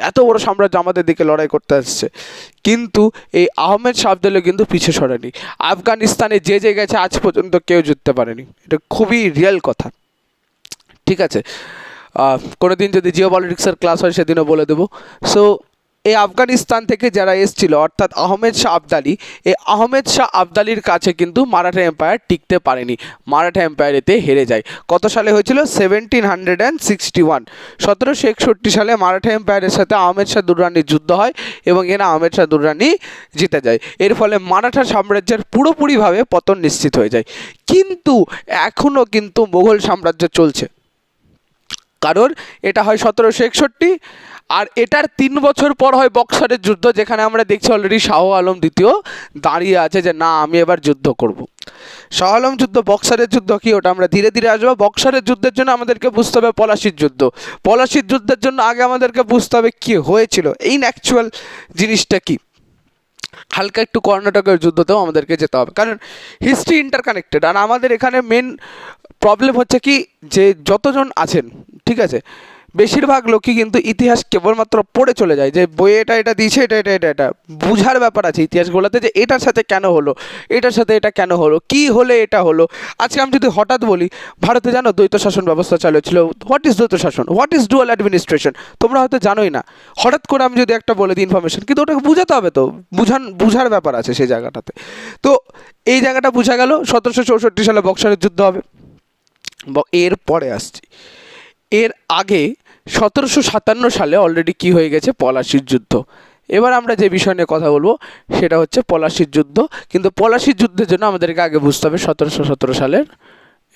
এত বড় সাম্রাজ্য আমাদের দিকে লড়াই করতে আসছে, কিন্তু এই আহমেদ শাহ আবদালি কিন্তু পিছু সরেনি। আফগানিস্তানে যে গেছে আজ পর্যন্ত কেউ জিততে পারেনি, এটা খুবই রিয়েল কথা, ঠিক আছে। কোনো দিন যদি জিও পলিটিক্সের ক্লাস হয় সেদিনও বলে দেবো। সো এই আফগানিস্তান থেকে যারা এসেছিল, অর্থাৎ আহমেদ শাহ আবদালি, এই আহমেদ শাহ আবদালির কাছে কিন্তু মারাঠা এম্পায়ার টিকতে পারেনি, মারাঠা এম্পায়ার এতে হেরে যায়। কত সালে হয়েছিল? 1761। 1761 সালে মারাঠা এম্পায়ারের সাথে আহমেদ শাহ দুররানির যুদ্ধ হয়, এবং এরা আহমেদ শাহ দুররানি জিতে যায়। এর ফলে মারাঠা সাম্রাজ্যের পুরোপুরিভাবে পতন নিশ্চিত হয়ে যায়। কিন্তু এখনও কিন্তু মুঘল সাম্রাজ্য চলছে, কারণ এটা হয় 1761, আর এটার 3 বছর পর হয় বক্সারের যুদ্ধ, যেখানে আমরা দেখছি অলরেডি শাহ আলম দ্বিতীয় দাঁড়িয়ে আছে যে না, আমি এবার যুদ্ধ করব। শাহ আলম যুদ্ধ, বক্সারের যুদ্ধ কি, ওটা আমরা ধীরে ধীরে আসবো। বক্সারের যুদ্ধের জন্য আমাদেরকে বুঝতে হবে পলাশির যুদ্ধ, পলাশির যুদ্ধের জন্য আগে আমাদেরকে বুঝতে হবে কী হয়েছিল, এই অ্যাকচুয়াল জিনিসটা কি। হালকা একটু কর্ণাটকের যুদ্ধতেও আমাদেরকে যেতে হবে, কারণ হিস্ট্রি ইন্টারকানেক্টেড। আর আমাদের এখানে মেন প্রবলেম হচ্ছে কি, যে যতজন আছেন, ঠিক আছে, বেশিরভাগ লোকই কিন্তু ইতিহাস কেবলমাত্র পড়ে চলে যায়, যে বইয়ে এটা এটা দিয়েছে, এটা বুঝার ব্যাপার আছে ইতিহাসগুলোতে, যে এটার সাথে কেন হলো, এটার সাথে এটা কেন হলো, কি হলে এটা হলো। আজকে আমি যদি হঠাৎ বলি ভারতে জানো দ্বৈত শাসন ব্যবস্থা চালু ছিল, হোয়াট ইজ দ্বৈত শাসন, হোয়াট ইজ ডুয়াল অ্যাডমিনিস্ট্রেশন, তোমরা হয়তো জানোই না। হঠাৎ করে আমি যদি একটা বলে দিই ইনফরমেশন, কিন্তু ওটাকে বুঝাতে হবে তো, বুঝার ব্যাপার আছে সেই জায়গাটাতে। তো এই জায়গাটা বোঝা গেল। 1764 সালে বক্সারের যুদ্ধ হবে। এর পরে আসছি, এর আগে 1757 সালে অলরেডি কি হয়ে গেছে, পলাশির যুদ্ধ। এবার আমরা যে বিষয় নিয়ে কথা বলবো সেটা হচ্ছে পলাশির যুদ্ধ। কিন্তু পলাশির যুদ্ধের জন্য আমাদেরকে আগে বুঝতে হবে 1717 সালের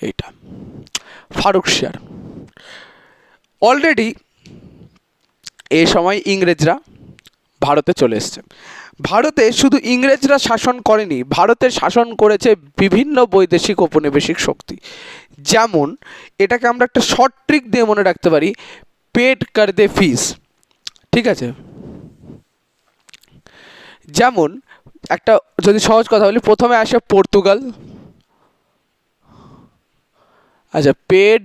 এইটা ফারুকশিয়ার। অলরেডি এই সময় ইংরেজরা ভারতে চলে এসছে। ভারতে শুধু ইংরেজরা শাসন করেনি, ভারতে শাসন করেছে বিভিন্ন বৈদেশিক ঔপনিবেশিক শক্তি। যেমন এটাকে আমরা একটা শর্ট ট্রিক দিয়ে মনে রাখতে পারি, পেড কর দে ফিস। ঠিক আছে, যেমন একটা যদি সহজ কথা বলি, প্রথমে আসে পর্তুগাল। আচ্ছা, পেড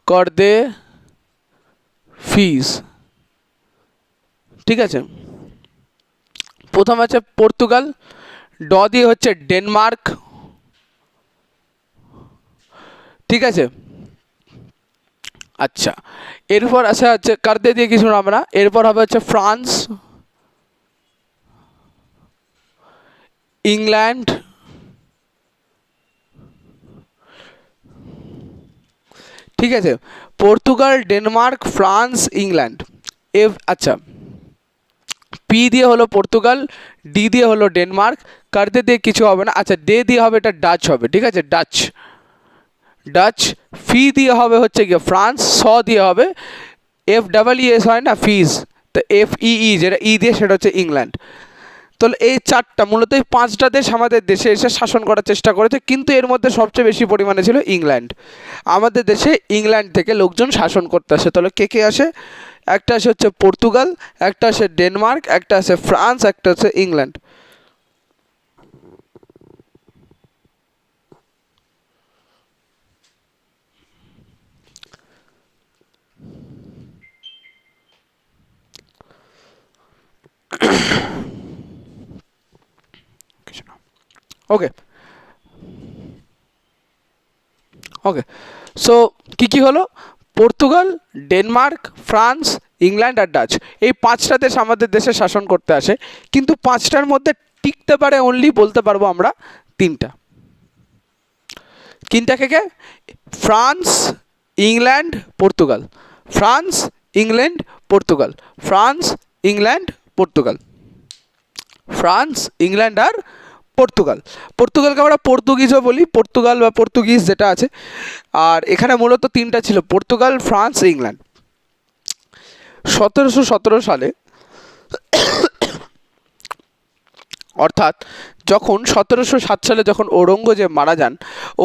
কর দে ফিস। ঠিক আছে, প্রথম আছে পর্তুগাল, ড দিয়ে হচ্ছে ডেনমার্ক। ঠিক আছে, আচ্ছা এরপর আসা হচ্ছে কার্দে দিয়ে কিছু আমরা, এরপর হবে হচ্ছে ফ্রান্স, ইংল্যান্ড, ঠিক আছে, পর্তুগাল, ডেনমার্ক, ফ্রান্স, ইংল্যান্ড। আচ্ছা, পি দিয়ে হলো পর্তুগাল, ডি দিয়ে হলো ডেনমার্ক, কার্দে দিয়ে কিছু হবে না। আচ্ছা, ডে দিয়ে হবে এটা ডাচ হবে। ঠিক আছে, ডাচ। ফি দিয়ে হবে হচ্ছে গিয়ে ফ্রান্স, স দিয়ে হবে FEES হয় না, ফিজ, তো FEE যেটা ই দিয়ে সেটা হচ্ছে ইংল্যান্ড। তাহলে এই চারটা, মূলত এই পাঁচটা দেশ আমাদের দেশে এসে শাসন করার চেষ্টা করেছে, কিন্তু এর মধ্যে সবচেয়ে বেশি পরিমাণে ছিল ইংল্যান্ড। আমাদের দেশে ইংল্যান্ড থেকে লোকজন শাসন করতে আসে। তাহলে কে কে আসে, একটা আসে হচ্ছে পর্তুগাল, একটা আসে ডেনমার্ক, একটা আসে ফ্রান্স, একটা হচ্ছে ইংল্যান্ড। ওকে ওকে, সো কী হলো, পর্তুগাল, ডেনমার্ক, ফ্রান্স, ইংল্যান্ড আর ডাচ, এই পাঁচটা দেশ আমাদের দেশে শাসন করতে আসে। কিন্তু পাঁচটার মধ্যে টিকতে পারে অনলি, বলতে পারবো আমরা, তিনটা। কে? France, England, Portugal. France, England, Portugal. France, England, Portugal. France, England আর পর্তুগাল। পর্তুগালকে আমরা পর্তুগিজও বলি, পর্তুগাল বা পর্তুগিজ যেটা আছে। আর এখানে মূলত তিনটা ছিল, পর্তুগাল, ফ্রান্স, ইংল্যান্ড। 1717 সালে, অর্থাৎ যখন 1707 সালে যখন ঔরঙ্গজেব মারা যান,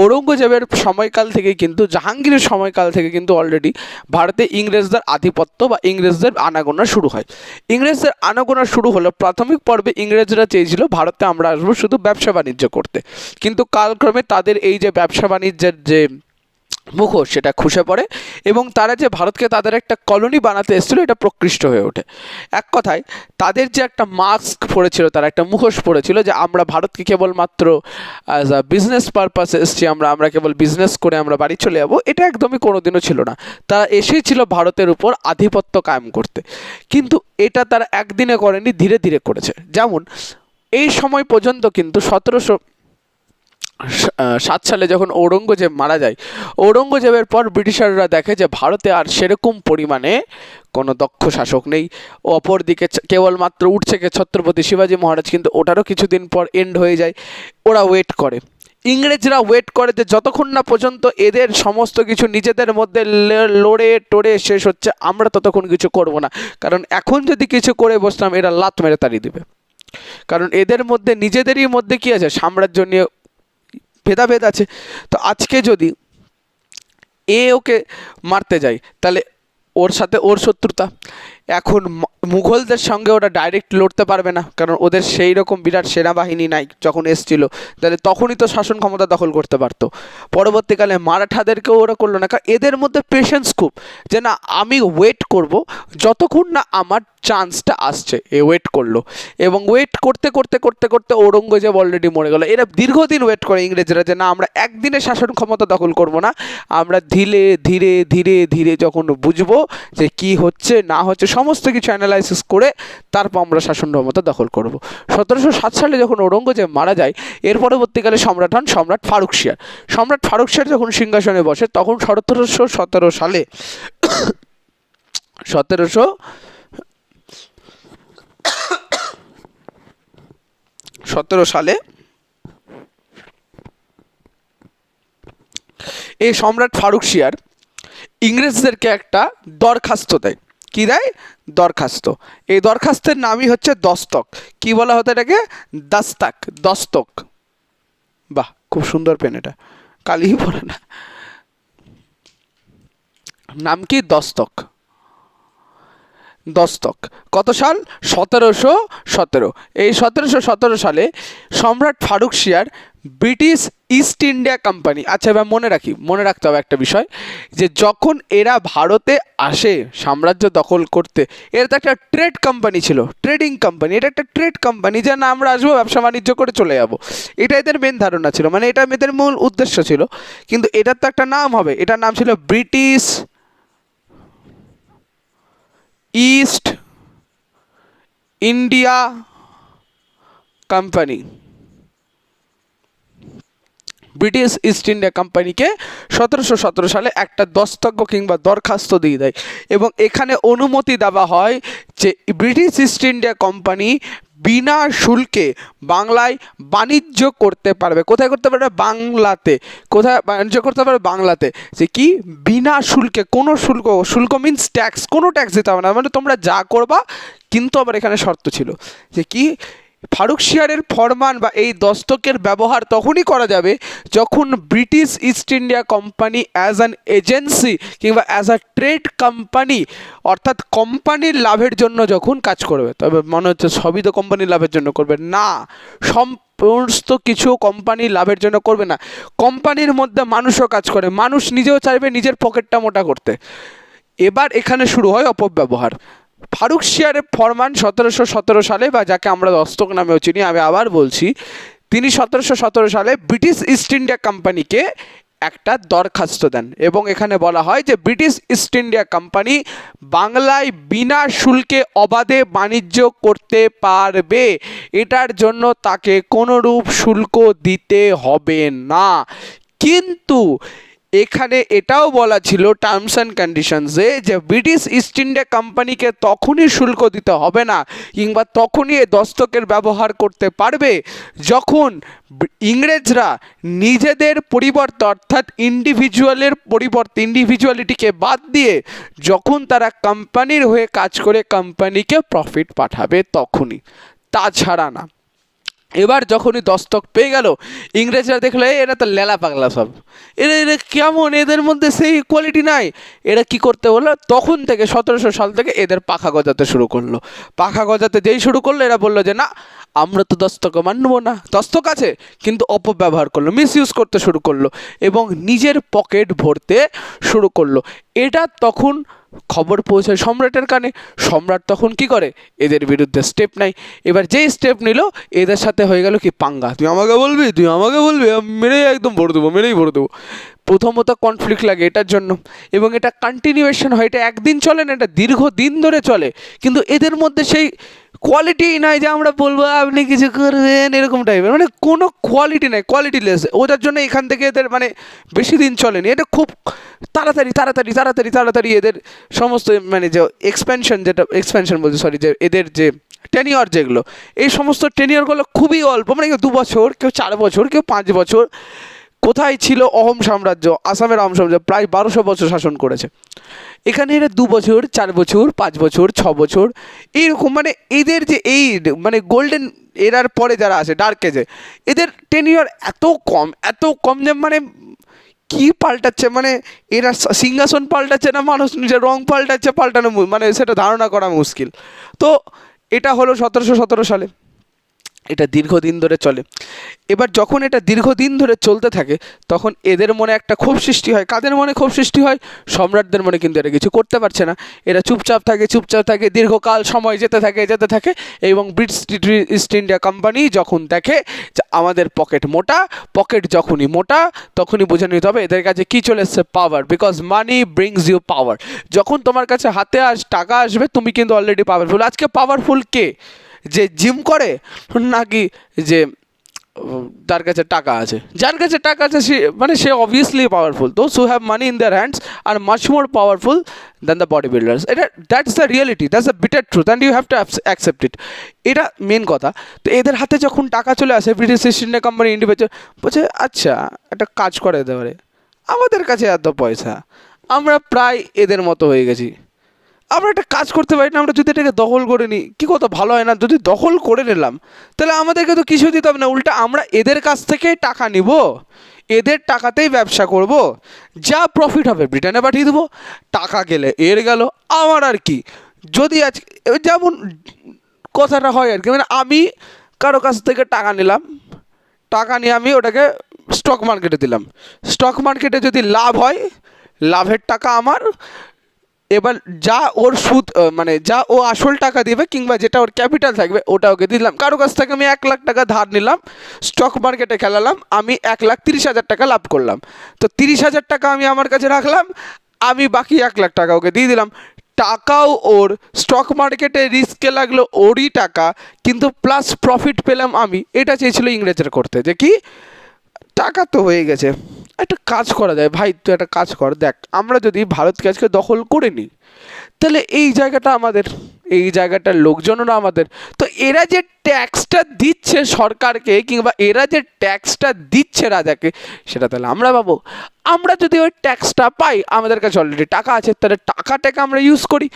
ঔরঙ্গজেবের সময়কাল থেকে কিন্তু, জাহাঙ্গীরের সময়কাল থেকে কিন্তু অলরেডি ভারতে ইংরেজদের আধিপত্য বা ইংরেজদের আনাগোনা শুরু হয়। ইংরেজদের আনাগোনা শুরু হলো, প্রাথমিক পর্বে ইংরেজরা চেয়েছিল ভারতে আমরা আসবো শুধু ব্যবসা বাণিজ্য করতে, কিন্তু কালক্রমে তাদের এই যে ব্যবসা বাণিজ্যের যে মুখোশ সেটা খসে পড়ে, এবং তারা যে ভারতকে তাদের একটা কলোনি বানাতে এসেছিলো এটা প্রকৃষ্ট হয়ে ওঠে। এক কথায় তাদের যে একটা মাস্ক পড়েছিল, তারা একটা মুখোশ পড়েছিল যে আমরা ভারতকে কেবলমাত্র অ্যাজ আ বিজনেস পারপাসে এসেছি, আমরা কেবল বিজনেস করে আমরা বাড়ি চলে যাবো, এটা একদমই কোনোদিনও ছিল না। তারা এসেছিল ভারতের উপর আধিপত্য কায়েম করতে, কিন্তু এটা তারা একদিনে করেনি, ধীরে ধীরে করেছে। যেমন এই সময় পর্যন্ত কিন্তু 1707 সালে যখন ঔরঙ্গজেব মারা যায়, ঔরঙ্গজেবের পর ব্রিটিশাররা দেখে যে ভারতে আর সেরকম পরিমাণে কোনো দক্ষ শাসক নেই। অপরদিকে কেবলমাত্র উঠছে কে, ছত্রপতি শিবাজী মহারাজ, কিন্তু ওটারও কিছুদিন পর এন্ড হয়ে যায়। ওরা ওয়েট করে, ইংরেজরা ওয়েট করে যে যতক্ষণ না পর্যন্ত এদের সমস্ত কিছু নিজেদের মধ্যে লড়ে টড়ে শেষ হচ্ছে, আমরা ততক্ষণ কিছু করব না, কারণ এখন যদি কিছু করে বসলাম এরা লাত মেরে তাড়িয়ে দেবে। কারণ এদের মধ্যে নিজেদেরই মধ্যে কি আছে, সাম্রাজ্য নিয়ে ভেদাভেদ আছে। তো আজকে যদি ওকে মারতে যায়, তাহলে ওর সাথে ওর শত্রুতা, এখন মুঘলদের সঙ্গে ওরা ডাইরেক্ট লড়তে পারবে না, কারণ ওদের সেই রকম বিরাট সেনাবাহিনী নাই যখন এসছিল, তাহলে তখনই তো শাসন ক্ষমতা দখল করতে পারতো। পরবর্তীকালে মারাঠাদেরকেও ওরা করলো না, কারণ এদের মধ্যে পেশেন্স খুব, যে না আমি ওয়েট করব যতক্ষণ না আমার চান্সটা আসছে, এ ওয়েট করলো। এবং ওয়েট করতে করতে করতে করতে ঔরঙ্গজেব অলরেডি মরে গেল। এরা দীর্ঘদিন ওয়েট করে ইংরেজরা, যে না আমরা একদিনে শাসন ক্ষমতা দখল করব না, আমরা ধীরে ধীরে ধীরে ধীরে যখন বুঝবো যে কি হচ্ছে না হচ্ছে সমস্ত কিছু অ্যানালাইসিস করে তারপর আমরা শাসন ক্ষমতা দখল করব। 1707 সালে যখন ঔরঙ্গজেব মারা যায়, এর পরবর্তীকালে সম্রাট হন সম্রাট ফারুকশিয়ার। সম্রাট ফারুকশিয়ার যখন সিংহাসনে বসে তখন 1717 সালে 1717 সালে এই সম্রাট ফারুকশিয়ার ইংরেজদেরকে একটা দরখাস্ত দেয়। কি দেয়? দরখাস্ত। এই দরখাস্তের নামই হচ্ছে দস্তক। কি বলা হতো এটাকে? দস্তক। দস্তক। বাহ, খুব সুন্দর পেন, এটা কালি পড়ে না। নাম কি? দস্তক। দস্তক। কত সাল? 1717। এই 1717 সালে সম্রাট ফারুকশিয়ার ব্রিটিশ ইস্ট ইন্ডিয়া কোম্পানি, আচ্ছা এবার মনে রাখতে হবে একটা বিষয়, যে যখন এরা ভারতে আসে সাম্রাজ্য দখল করতে, এরা তো একটা ট্রেড কোম্পানি ছিল, ট্রেডিং কোম্পানি। এটা একটা ট্রেড কোম্পানি, যে না আমরা আসবো ব্যবসা বাণিজ্য করে চলে যাবো, এটা এদের মেন ধারণা ছিল, মানে এটা এদের মূল উদ্দেশ্য ছিল। কিন্তু এটার তো একটা নাম হবে, এটার নাম ছিল British east India company. British east India কোম্পানিকে 1717 সালে একটা দস্তক কিংবা দরখাস্ত দিয়ে দেয়, এবং এখানে অনুমতি দেওয়া হয় যে ব্রিটিশ ইস্ট ইন্ডিয়া কোম্পানি বিনা শুল্কে বাংলায় বাণিজ্য করতে পারবে। কোথায় করতে পারবে? বাংলাতে। কোথায় বাণিজ্য করতে পারবে? বাংলাতে। যে কি? বিনা শুল্কে, কোনো শুল্ক, শুল্ক মিনস ট্যাক্স, কোনো ট্যাক্স দিতে হবে না, মানে তোমরা যা করবা। কিন্তু আবার এখানে শর্ত ছিল যে কি? ফারুকশিয়ারের ফরমান বা এই দস্তকের ব্যবহার তখনই করা যাবে যখন British east India company as an agency কিংবা অ্যাজ আ ট্রেড কোম্পানি, অর্থাৎ কোম্পানির লাভের জন্য যখন কাজ করবে। তবে মনে হচ্ছে সবই তো কোম্পানির লাভের জন্য করবে না, সমস্ত কিছু কোম্পানির লাভের জন্য করবে না। কোম্পানির মধ্যে মানুষও কাজ করে, মানুষ নিজেও চাইবে নিজের পকেটটা মোটা করতে। এবার এখানে শুরু হয় অপব্যবহার। ফারুকশিয়ারের ফরমান 1717 সালে, বা যাকে আমরা দস্তক নামেও চিনি, আমি আবার বলছি, তিনি 1717 সালে ব্রিটিশ ইস্ট ইন্ডিয়া কোম্পানিকে একটা দরখাস্ত দেন, এবং এখানে বলা হয় যে ব্রিটিশ ইস্ট ইন্ডিয়া কোম্পানি বাংলায় বিনা শুল্কে অবাধে বাণিজ্য করতে পারবে, এটার জন্য তাকে কোনোরূপ শুল্ক দিতে হবে না। কিন্তু এখানে এটাও বলা ছিল টার্মস অ্যান্ড কন্ডিশনসে, যে ব্রিটিশ ইস্ট ইন্ডিয়া কোম্পানিকে তখনই শুল্ক দিতে হবে না কিংবা তখনই এ দস্তকের ব্যবহার করতে পারবে যখন ইংরেজরা নিজেদের পরিবর্তে, অর্থাৎ ইন্ডিভিজুয়ালিটিকে বাদ দিয়ে যখন তারা কোম্পানির হয়ে কাজ করে কোম্পানিকে প্রফিট পাঠাবে তখনই, তাছাড়া না। এবার যখনই দস্তক পেয়ে গেল, ইংরেজরা দেখলো এরা তো লেলা পাগলা সব, এরা কেমন, এদের মধ্যে সেই কোয়ালিটি নাই। এরা কি করতে বললো? তখন থেকে 1700 সাল থেকে এদের পাখা গজাতে শুরু করলো। পাখা গজাতে যেই শুরু করলো, এরা বললো যে না আমরা তো দস্তক মানবো না, দস্তক আছে, কিন্তু অপব্যবহার করলো, মিসইউজ করতে শুরু করলো এবং নিজের পকেট ভরতে শুরু করলো। এটা তখন খবর পৌঁছায় সম্রাটের কানে। সম্রাট তখন কি করে? এদের বিরুদ্ধে স্টেপ নেয়। এবার যেই স্টেপ নিল, এদের সাথে হয়ে গেল কি পাঙ্গা, তুই আমাকে বলবি, মেরেই একদম মেরেই ভরে দেবো। প্রথমত কনফ্লিক্ট লাগে এটার জন্য, এবং এটা কন্টিনিউয়েশন হয়, এটা একদিন চলে না, এটা দীর্ঘদিন ধরে চলে। কিন্তু এদের মধ্যে সেই কোয়ালিটি নাই যে আমরা বলবো আপনি কিছু করবেন এরকম টাইপের, মানে কোনো কোয়ালিটি নাই, কোয়ালিটিলেস। ওটার জন্য এখান থেকে এদের মানে বেশি দিন চলেনি, এটা খুব তাড়াতাড়ি এদের সমস্ত মানে যে এক্সপ্যানশন বলছি, সরি, যে এদের যে টেনিয়র যেগুলো, এই সমস্ত টেনিয়রগুলো খুবই অল্প, মানে কেউ 2 বছর, কেউ 4 বছর, কেউ 5 বছর। কোথায় ছিল অহোম সাম্রাজ্য? আসামের অহোম সাম্রাজ্য প্রায় 1200 বছর শাসন করেছে। এখানে এরা 2 বছর, 4 বছর, 5 বছর, 6 বছর, এইরকম। মানে এদের যে এই মানে গোল্ডেন এরার পরে যারা আছে ডার্ক এজে, এদের টেনিয়র এত কম যে মানে কি পাল্টাচ্ছে, মানে এরা সিংহাসন পাল্টাচ্ছে না মানুষ নিজের রং পাল্টাচ্ছে, পাল্টানো মানে সেটা ধারণা করা মুশকিল। তো এটা হলো 1717 সালে, এটা দীর্ঘদিন ধরে চলে। এবার যখন এটা দীর্ঘদিন ধরে চলতে থাকে তখন এদের মনে একটা ক্ষোভ সৃষ্টি হয়। কাদের মনে ক্ষোভ সৃষ্টি হয়? সম্রাটদের মনে। কিন্তু এরা কিছু করতে পারছে না, এরা চুপচাপ থাকে, দীর্ঘকাল সময় যেতে থাকে এবং ব্রিটিশ ইস্ট ইন্ডিয়া কোম্পানি যখন দেখে যে আমাদের পকেট যখনই মোটা তখনই বুঝে নিতে হবে এদের কাছে কী চলে এসছে, পাওয়ার। বিকজ মানি ব্রিংস ইউ পাওয়ার। যখন তোমার কাছে হাতে টাকা আসবে তুমি কিন্তু অলরেডি পাওয়ারফুল। আজকে পাওয়ারফুল কে? যে জিম করে, নাকি যে তার কাছে টাকা আছে? যার কাছে টাকা আছে সে obviously powerful. Those who have money in their hands are much more powerful than the body builders. That's the reality, that's the bitter truth and you have to accept it. এটা মেন কথা। তো এদের হাতে যখন টাকা চলে আসে, British east India company individual বলছে আচ্ছা একটা কাজ করে দিতে পারে, আমাদের কাছে এত পয়সা, আমরা প্রায় এদের মতো হয়ে গেছি, আমরা একটা কাজ করতে পারি না, আমরা যদি এটাকে দখল করে নিই কী কত ভালো হয় না? যদি দখল করে নিলাম তাহলে আমাদেরকে তো কিছু দিতে হবে না, উল্টা আমরা এদের কাছ থেকেই টাকা নিব, এদের টাকাতেই ব্যবসা করব, যা প্রফিট হবে ব্রিটেনে পাঠিয়ে দেবো, টাকা গেলে এর গেল, আমার আর কি। যদি আজ যেমন কথাটা হয় আর কি, মানে আমি কারো কাছ থেকে টাকা নিলাম, টাকা নিয়ে আমি ওটাকে স্টক মার্কেটে দিলাম, স্টক মার্কেটে যদি লাভ হয় লাভের টাকা আমার, এবার যা ওর সুদ মানে যা ও আসল টাকা দিবে কিংবা যেটা ওর ক্যাপিটাল থাকবে ওটা ওকে দিলাম। কারো কাছ থেকে আমি 1 লাখ টাকা ধার নিলাম, স্টক মার্কেটে খেলালাম, আমি 1,30,000 টাকা লাভ করলাম। তো 30,000 টাকা আমি আমার কাছে রাখলাম, আমি বাকি 1 লাখ টাকা ওকে দিয়ে দিলাম। টাকাও ওর, স্টক মার্কেটে রিস্কে লাগলো ওরই টাকা, কিন্তু প্লাস প্রফিট পেলাম আমি। এটা চেয়েছিল ইংরেজরা করতে, যে কি টাকা তো হয়ে গেছে, একটা কাজ করা যায় ভাই, তুই একটা কাজ কর, দেখ আমরা যদি ভারতকে আজকে দখল করে নিই তাহলে এই জায়গাটা আমাদের, এই জায়গাটার লোকজনরা আমাদের। তো এরা যে ট্যাক্সটা দিচ্ছে সরকারকে কিংবা এরা যে ট্যাক্সটা দিচ্ছে রাজাকে সেটা তাহলে আমরা পাবো। আমরা যদি ওই ট্যাক্সটা পাই, আমাদের কাছে অলরেডি টাকা আছে, তাহলে টাকাটাকে আমরা ইউজ করি।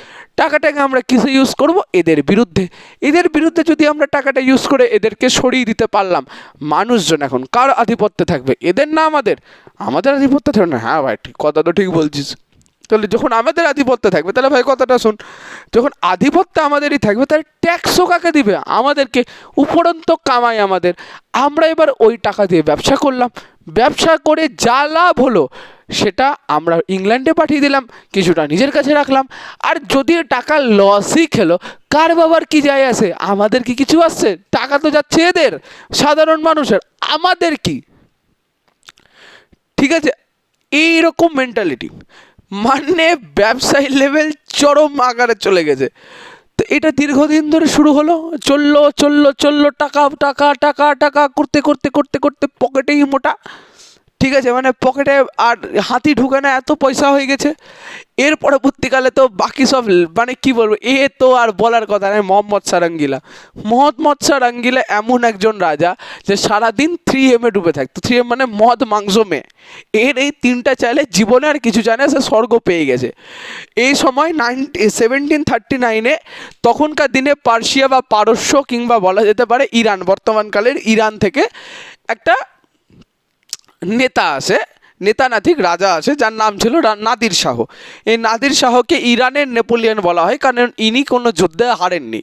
টাকাটাকে আমরা কিসে ইউজ করব? এদের বিরুদ্ধে। এদের বিরুদ্ধে যদি আমরা টাকাটা ইউজ করে এদেরকে সরিয়ে দিতে পারলাম, মানুষজন এখন কার আধিপত্যে থাকবে? এদের না আমাদের? আমাদের আধিপত্যে থাকবে না। হ্যাঁ ভাই ঠিক, কথা তো ঠিক বলছিস। তাহলে যখন আমাদের আধিপত্য থাকবে, তাহলে ভাই কথাটা শোন, যখন আধিপত্য আমাদেরই থাকবে তাহলে ট্যাক্সও কাকে দিবে? আমাদেরকে। উপরন্ত কামাই আমাদের। আমরা এবার ওই টাকা দিয়ে ব্যবসা করলাম, ব্যবসা করে যা লাভ হলো সেটা আমরা ইংল্যান্ডে পাঠিয়ে দিলাম, কিছুটা নিজের কাছে রাখলাম। আর যদি টাকা লসই খেলো, কার বাবার কি যায় আসে? আমাদের কি কিছু আসছে? টাকা তো যাচ্ছে এদের, সাধারণ মানুষের, আমাদের কি? ঠিক আছে, এইরকম মেন্টালিটি, মানে ব্যবসায়ী লেভেল চরম আকারে চলে গেছে। তো এটা দীর্ঘদিন ধরে শুরু হলো, চললো, টাকা টাকা টাকা টাকা করতে করতে করতে করতে পকেটেই মোটা। ঠিক আছে, মানে পকেটে আর হাতি ঢুকে না, এত পয়সা হয়ে গেছে। এর পরবর্তীকালে তো বাকি সব মানে কি বলবো, এ তো আর বলার কথা নয়। মোহাম্মদ সারাঙ্গিলা এমন একজন রাজা যে সারাদিন 3M ডুবে থাকতো। 3M মানে মদ মাংস মেয়ে। এর এই 3টা চাইলে জীবনে আর কিছু চায় না, সে স্বর্গ পেয়ে গেছে। এই সময় 1739-এ তখনকার দিনে পার্সিয়া বা পারস্য কিংবা বলা যেতে পারে ইরান, বর্তমানকালের ইরান থেকে একটা নেতা আসে, নেতা না ঠিক রাজা আসে, যার নাম ছিল নাদির শাহ। এই নাদির শাহকে ইরানের নেপোলিয়ন বলা হয়, কারণ ইনি কোনো যুদ্ধে হারেননি।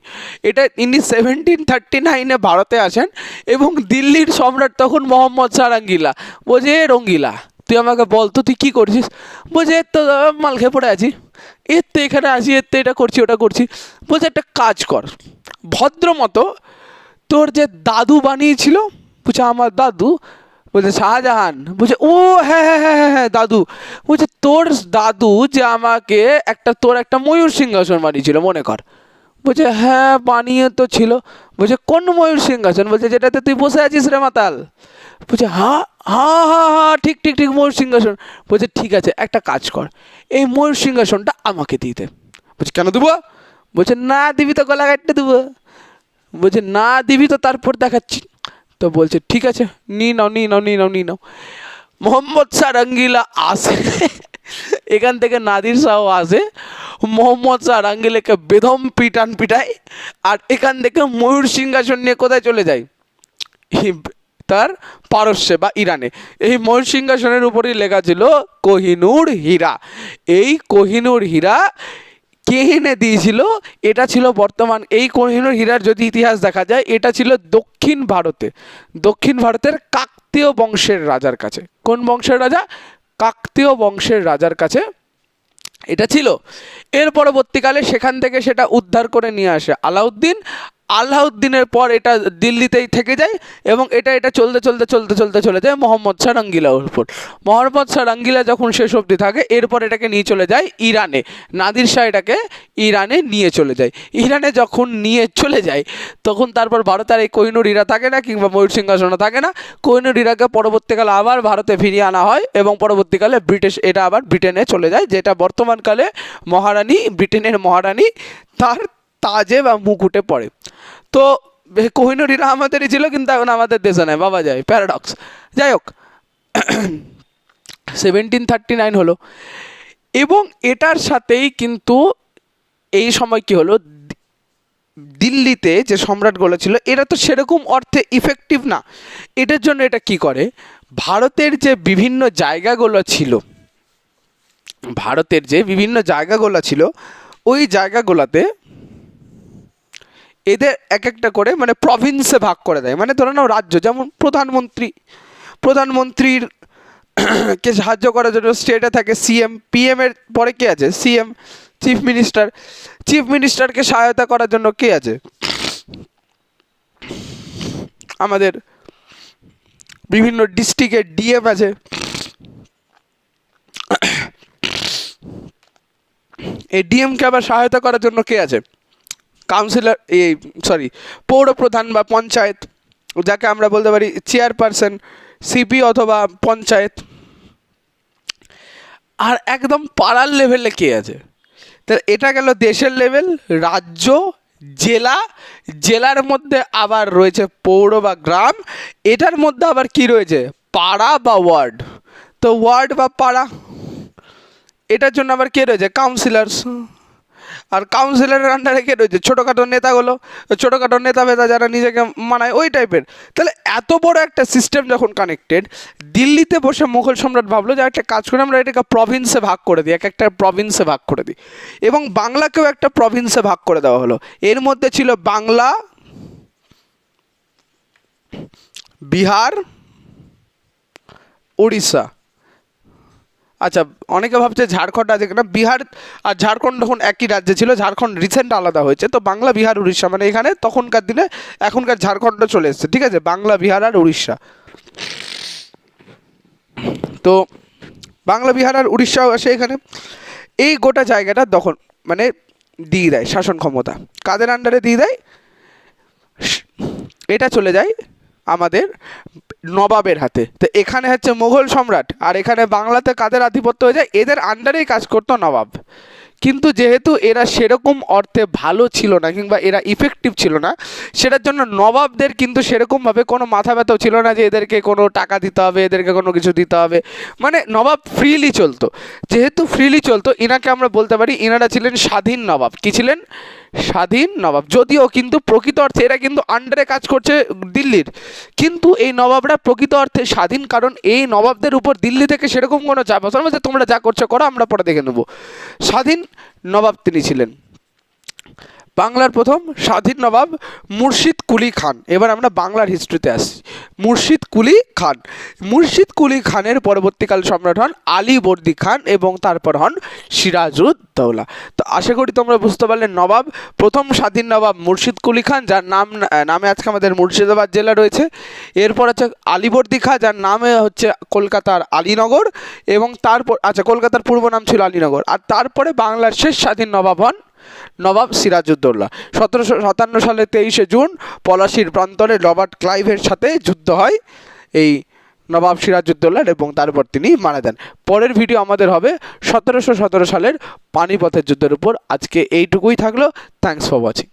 ইনি 1739-এ ভারতে আসেন এবং দিল্লির সম্রাট তখন মোহাম্মদ সারাঙ্গিলা। বলছে রঙ্গিলা তুই আমাকে বল তো তুই কী করছিস? বলছে এর তো মাল খেয়ে পড়ে আছি, এর তো এখানে আসি, এর তো এটা করছি ওটা করছি। বলছে একটা কাজ কর, ভদ্র মতো তোর যে দাদু বানিয়েছিল, বলছে আমার দাদু, বলছে শাহজাহান, বলছে ও হ্যাঁ হ্যাঁ হ্যাঁ হ্যাঁ হ্যাঁ দাদু, বলছে তোর দাদু যে আমাকে তোর একটা ময়ূর সিংহাসন বানিয়েছিল মনে কর। বলছে হ্যাঁ বানিয়ে তো ছিল। বলছে কোন ময়ূর সিংহাসন? বলছে যেটাতে তুই বসে আছিস রে মাতাল। বলছে হ্যাঁ হ্যাঁ হ্যাঁ হ্যাঁ ঠিক ঠিক ঠিক ময়ূর সিংহাসন। বলছে ঠিক আছে একটা কাজ কর, এই ময়ূর সিংহাসনটা আমাকে দিয়ে দে। বলছে কেন দেবো? বলছে না দিবি তো গলা কাটতে দেবো। বলছে না দিবি তো তারপর দেখাচ্ছি। তো বলছে ঠিক আছে নিয়ে নাও। মোহাম্মদ সারাঙ্গিলা আসে, এখান থেকে নাদির শাহ আসে, মোহাম্মদ সারাঙ্গিলাকে বেদম পিটায়, আর এখান থেকে ময়ূর সিংহাসন নিয়ে কোথায় চলে যায়? তার পারস্যে বা ইরানে। এই ময়ূর সিংহাসনের উপরেই লেখা ছিল কোহিনূর হীরা। এই কোহিনূর হীরা কে এনে দিয়েছিল? এটা ছিল বর্তমান এই কোহিনূর হীরার যদি ইতিহাস দেখা যায়, এটা ছিল দক্ষিণ ভারতের কাকতীয় বংশের রাজার কাছে। কোন বংশের রাজা? কাকতীয় বংশের রাজার কাছে এটা ছিল। এর পরবর্তীকালে সেখান থেকে সেটা উদ্ধার করে নিয়ে আসে আলাউদ্দিনের পর এটা দিল্লিতেই থেকে যায় এবং এটা চলতে চলে যায় মোহাম্মদ শাহ রঙ্গিলার উপর। মোহাম্মদ শাহ রঙ্গিলা যখন শেষ অবধি থাকে, এরপর এটাকে নিয়ে চলে যায় ইরানে। নাদির শাহ এটাকে ইরানে নিয়ে চলে যায়। ইরানে যখন নিয়ে চলে যায় তখন তারপর ভারত আর এই কোহিনূর হীরা থাকে না, কিংবা ময়ূর সিংহাসনও থাকে না। কোহিনূর হীরাকে পরবর্তীকালে আবার ভারতে ফিরিয়ে আনা হয় এবং পরবর্তীকালে এটা আবার ব্রিটেনে চলে যায়, যেটা বর্তমানকালে ব্রিটেনের মহারানী তার তাজে বা মুকুটে পড়ে। তো কোহিনূর হীরা আমাদেরই ছিল, কিন্তু এখন আমাদের দেশে নেই, বাবা যায়, প্যারাডক্স। যাই হোক, 1739 হলো এবং এটার সাথেই কিন্তু এই সময় কি হলো, দিল্লিতে যে সম্রাটগুলো ছিল এরা তো সেরকম অর্থে ইফেক্টিভ না। এটার জন্য এটা কি করে, ভারতের যে বিভিন্ন জায়গাগুলো ছিল ওই জায়গাগুলোতে এদের এক একটা করে মানে প্রভিন্সে ভাগ করে দেয়। মানে ধরে নাও রাজ্য, যেমন প্রধানমন্ত্রীর কে সাহায্য করার জন্য স্টেটে থাকে সিএম, পিএম এর পরে কে আছে? সিএম, চিফ মিনিস্টারকে সহায়তা করার জন্য কে আছে? আমাদের বিভিন্ন ডিস্ট্রিক্টের ডিএম আছে। এই ডিএমকে আবার সহায়তা করার জন্য কে আছে? কাউন্সিলর, পৌর প্রধান বা পঞ্চায়েত, যাকে আমরা বলতে পারি চেয়ারপারসন, সিপি অথবা পঞ্চায়েত। আর একদম পাড়ার লেভেলে কে আছে? তা এটা গেল দেশের লেভেল। রাজ্য, জেলার মধ্যে আবার রয়েছে পৌর বা গ্রাম। এটার মধ্যে আবার কি রয়েছে? পাড়া বা ওয়ার্ড। তো ওয়ার্ড বা পাড়া, এটার জন্য আবার কে রয়েছে? কাউন্সিলর্স। আর কাউন্সিলরের আন্ডারে কে রয়েছে? ছোটোখাটো নেতাগুলো, ছোটোখাটো নেতা ফেতা যারা নিজেকে মানায় ওই টাইপের। তাহলে এত বড় একটা সিস্টেম যখন কানেক্টেড, দিল্লিতে বসে মুঘল সম্রাট ভাবলো যে একটা কাজ করে আমরা এটাকে প্রভিন্সে ভাগ করে দিই, একটা প্রভিন্সে ভাগ করে দিই। এবং বাংলাকেও একটা প্রভিন্সে ভাগ করে দেওয়া হলো। এর মধ্যে ছিল বাংলা, বিহার, উড়িষ্যা। আচ্ছা, অনেকে ভাবছে ঝাড়খণ্ড আছে কিনা। বিহার আর ঝাড়খণ্ড তখন একই রাজ্যে ছিল, ঝাড়খণ্ড রিসেন্ট আলাদা হয়েছে। তো বাংলা, বিহার, উড়িষ্যা, মানে এখানে তখনকার দিনে এখনকার ঝাড়খণ্ড চলে এসছে, ঠিক আছে? বাংলা, বিহার আর উড়িষ্যা। তো বাংলা, বিহার আর উড়িষ্যাও আসে এখানে। এই গোটা জায়গাটা তখন মানে দিয়ে দেয় শাসন ক্ষমতা। কাদের আন্ডারে দিয়ে দেয়? এটা চলে যায় আমাদের নবাবের হাতে। তো এখানে হচ্ছে মুঘল সম্রাট, আর এখানে বাংলাতে কাদের আধিপত্য হয়ে যায়? এদের আন্ডারেই কাজ করতো নবাব। কিন্তু যেহেতু এরা সেরকম অর্থে ভালো ছিল না কিংবা এরা ইফেক্টিভ ছিল না, সেটার জন্য নবাবদের কিন্তু সেরকমভাবে কোনো মাথা ব্যথাও ছিল না যে এদেরকে কোনো টাকা দিতে হবে, এদেরকে কোনো কিছু দিতে হবে। মানে নবাব ফ্রিলি চলতো। যেহেতু ফ্রিলি চলতো, ইনাকে আমরা বলতে পারি ইনারা ছিলেন স্বাধীন নবাব। কি ছিলেন? স্বাধীন নবাব। যদিও কিন্তু প্রকৃত অর্থে এরা কিন্তু আন্ডারে কাজ করছে দিল্লির, কিন্তু এই নবাবরা প্রকৃত অর্থে স্বাধীন, কারণ এই নবাবদের উপর দিল্লি থেকে সেরকম কোনো চাপ আসে না যে তোমরা যা করছো করো, আমরা পরে দেখে নেবো। স্বাধীন নবাব তিনি ছিলেন। বাংলার প্রথম স্বাধীন নবাব মুর্শিদ কুলি খান। এবার আমরা বাংলার হিস্ট্রিতে আসছি। মুর্শিদ কুলি খানের পরবর্তীকাল সম্রাট হন আলীবর্দী খান এবং তারপর হন সিরাজউদ্দৌলা। তো আশা করি তোমরা বুঝতে পারলে নবাব, প্রথম স্বাধীন নবাব মুর্শিদ কুলি খান, যার নামে আজকে আমাদের মুর্শিদাবাদ জেলা রয়েছে। এরপর হচ্ছে আলীবর্দী খান, যার নামে হচ্ছে কলকাতার আলীনগর, এবং তারপর কলকাতার পূর্ব নাম ছিল আলীনগর। আর তারপরে বাংলার শেষ স্বাধীন নবাব হন নবাব সিরাজউদ্দৌলা। 1757 সালের 23শে জুন পলাশীর প্রান্তরে রবার্ট ক্লাইভের সাথে যুদ্ধ হয় এই নবাব সিরাজউদ্দৌলার, এবং তারপর তিনি মারা যান। পরের ভিডিও আমাদের হবে 1717 সালের পানিপথের যুদ্ধের উপর। আজকে এইটুকুই থাকলো। Thanks for watching.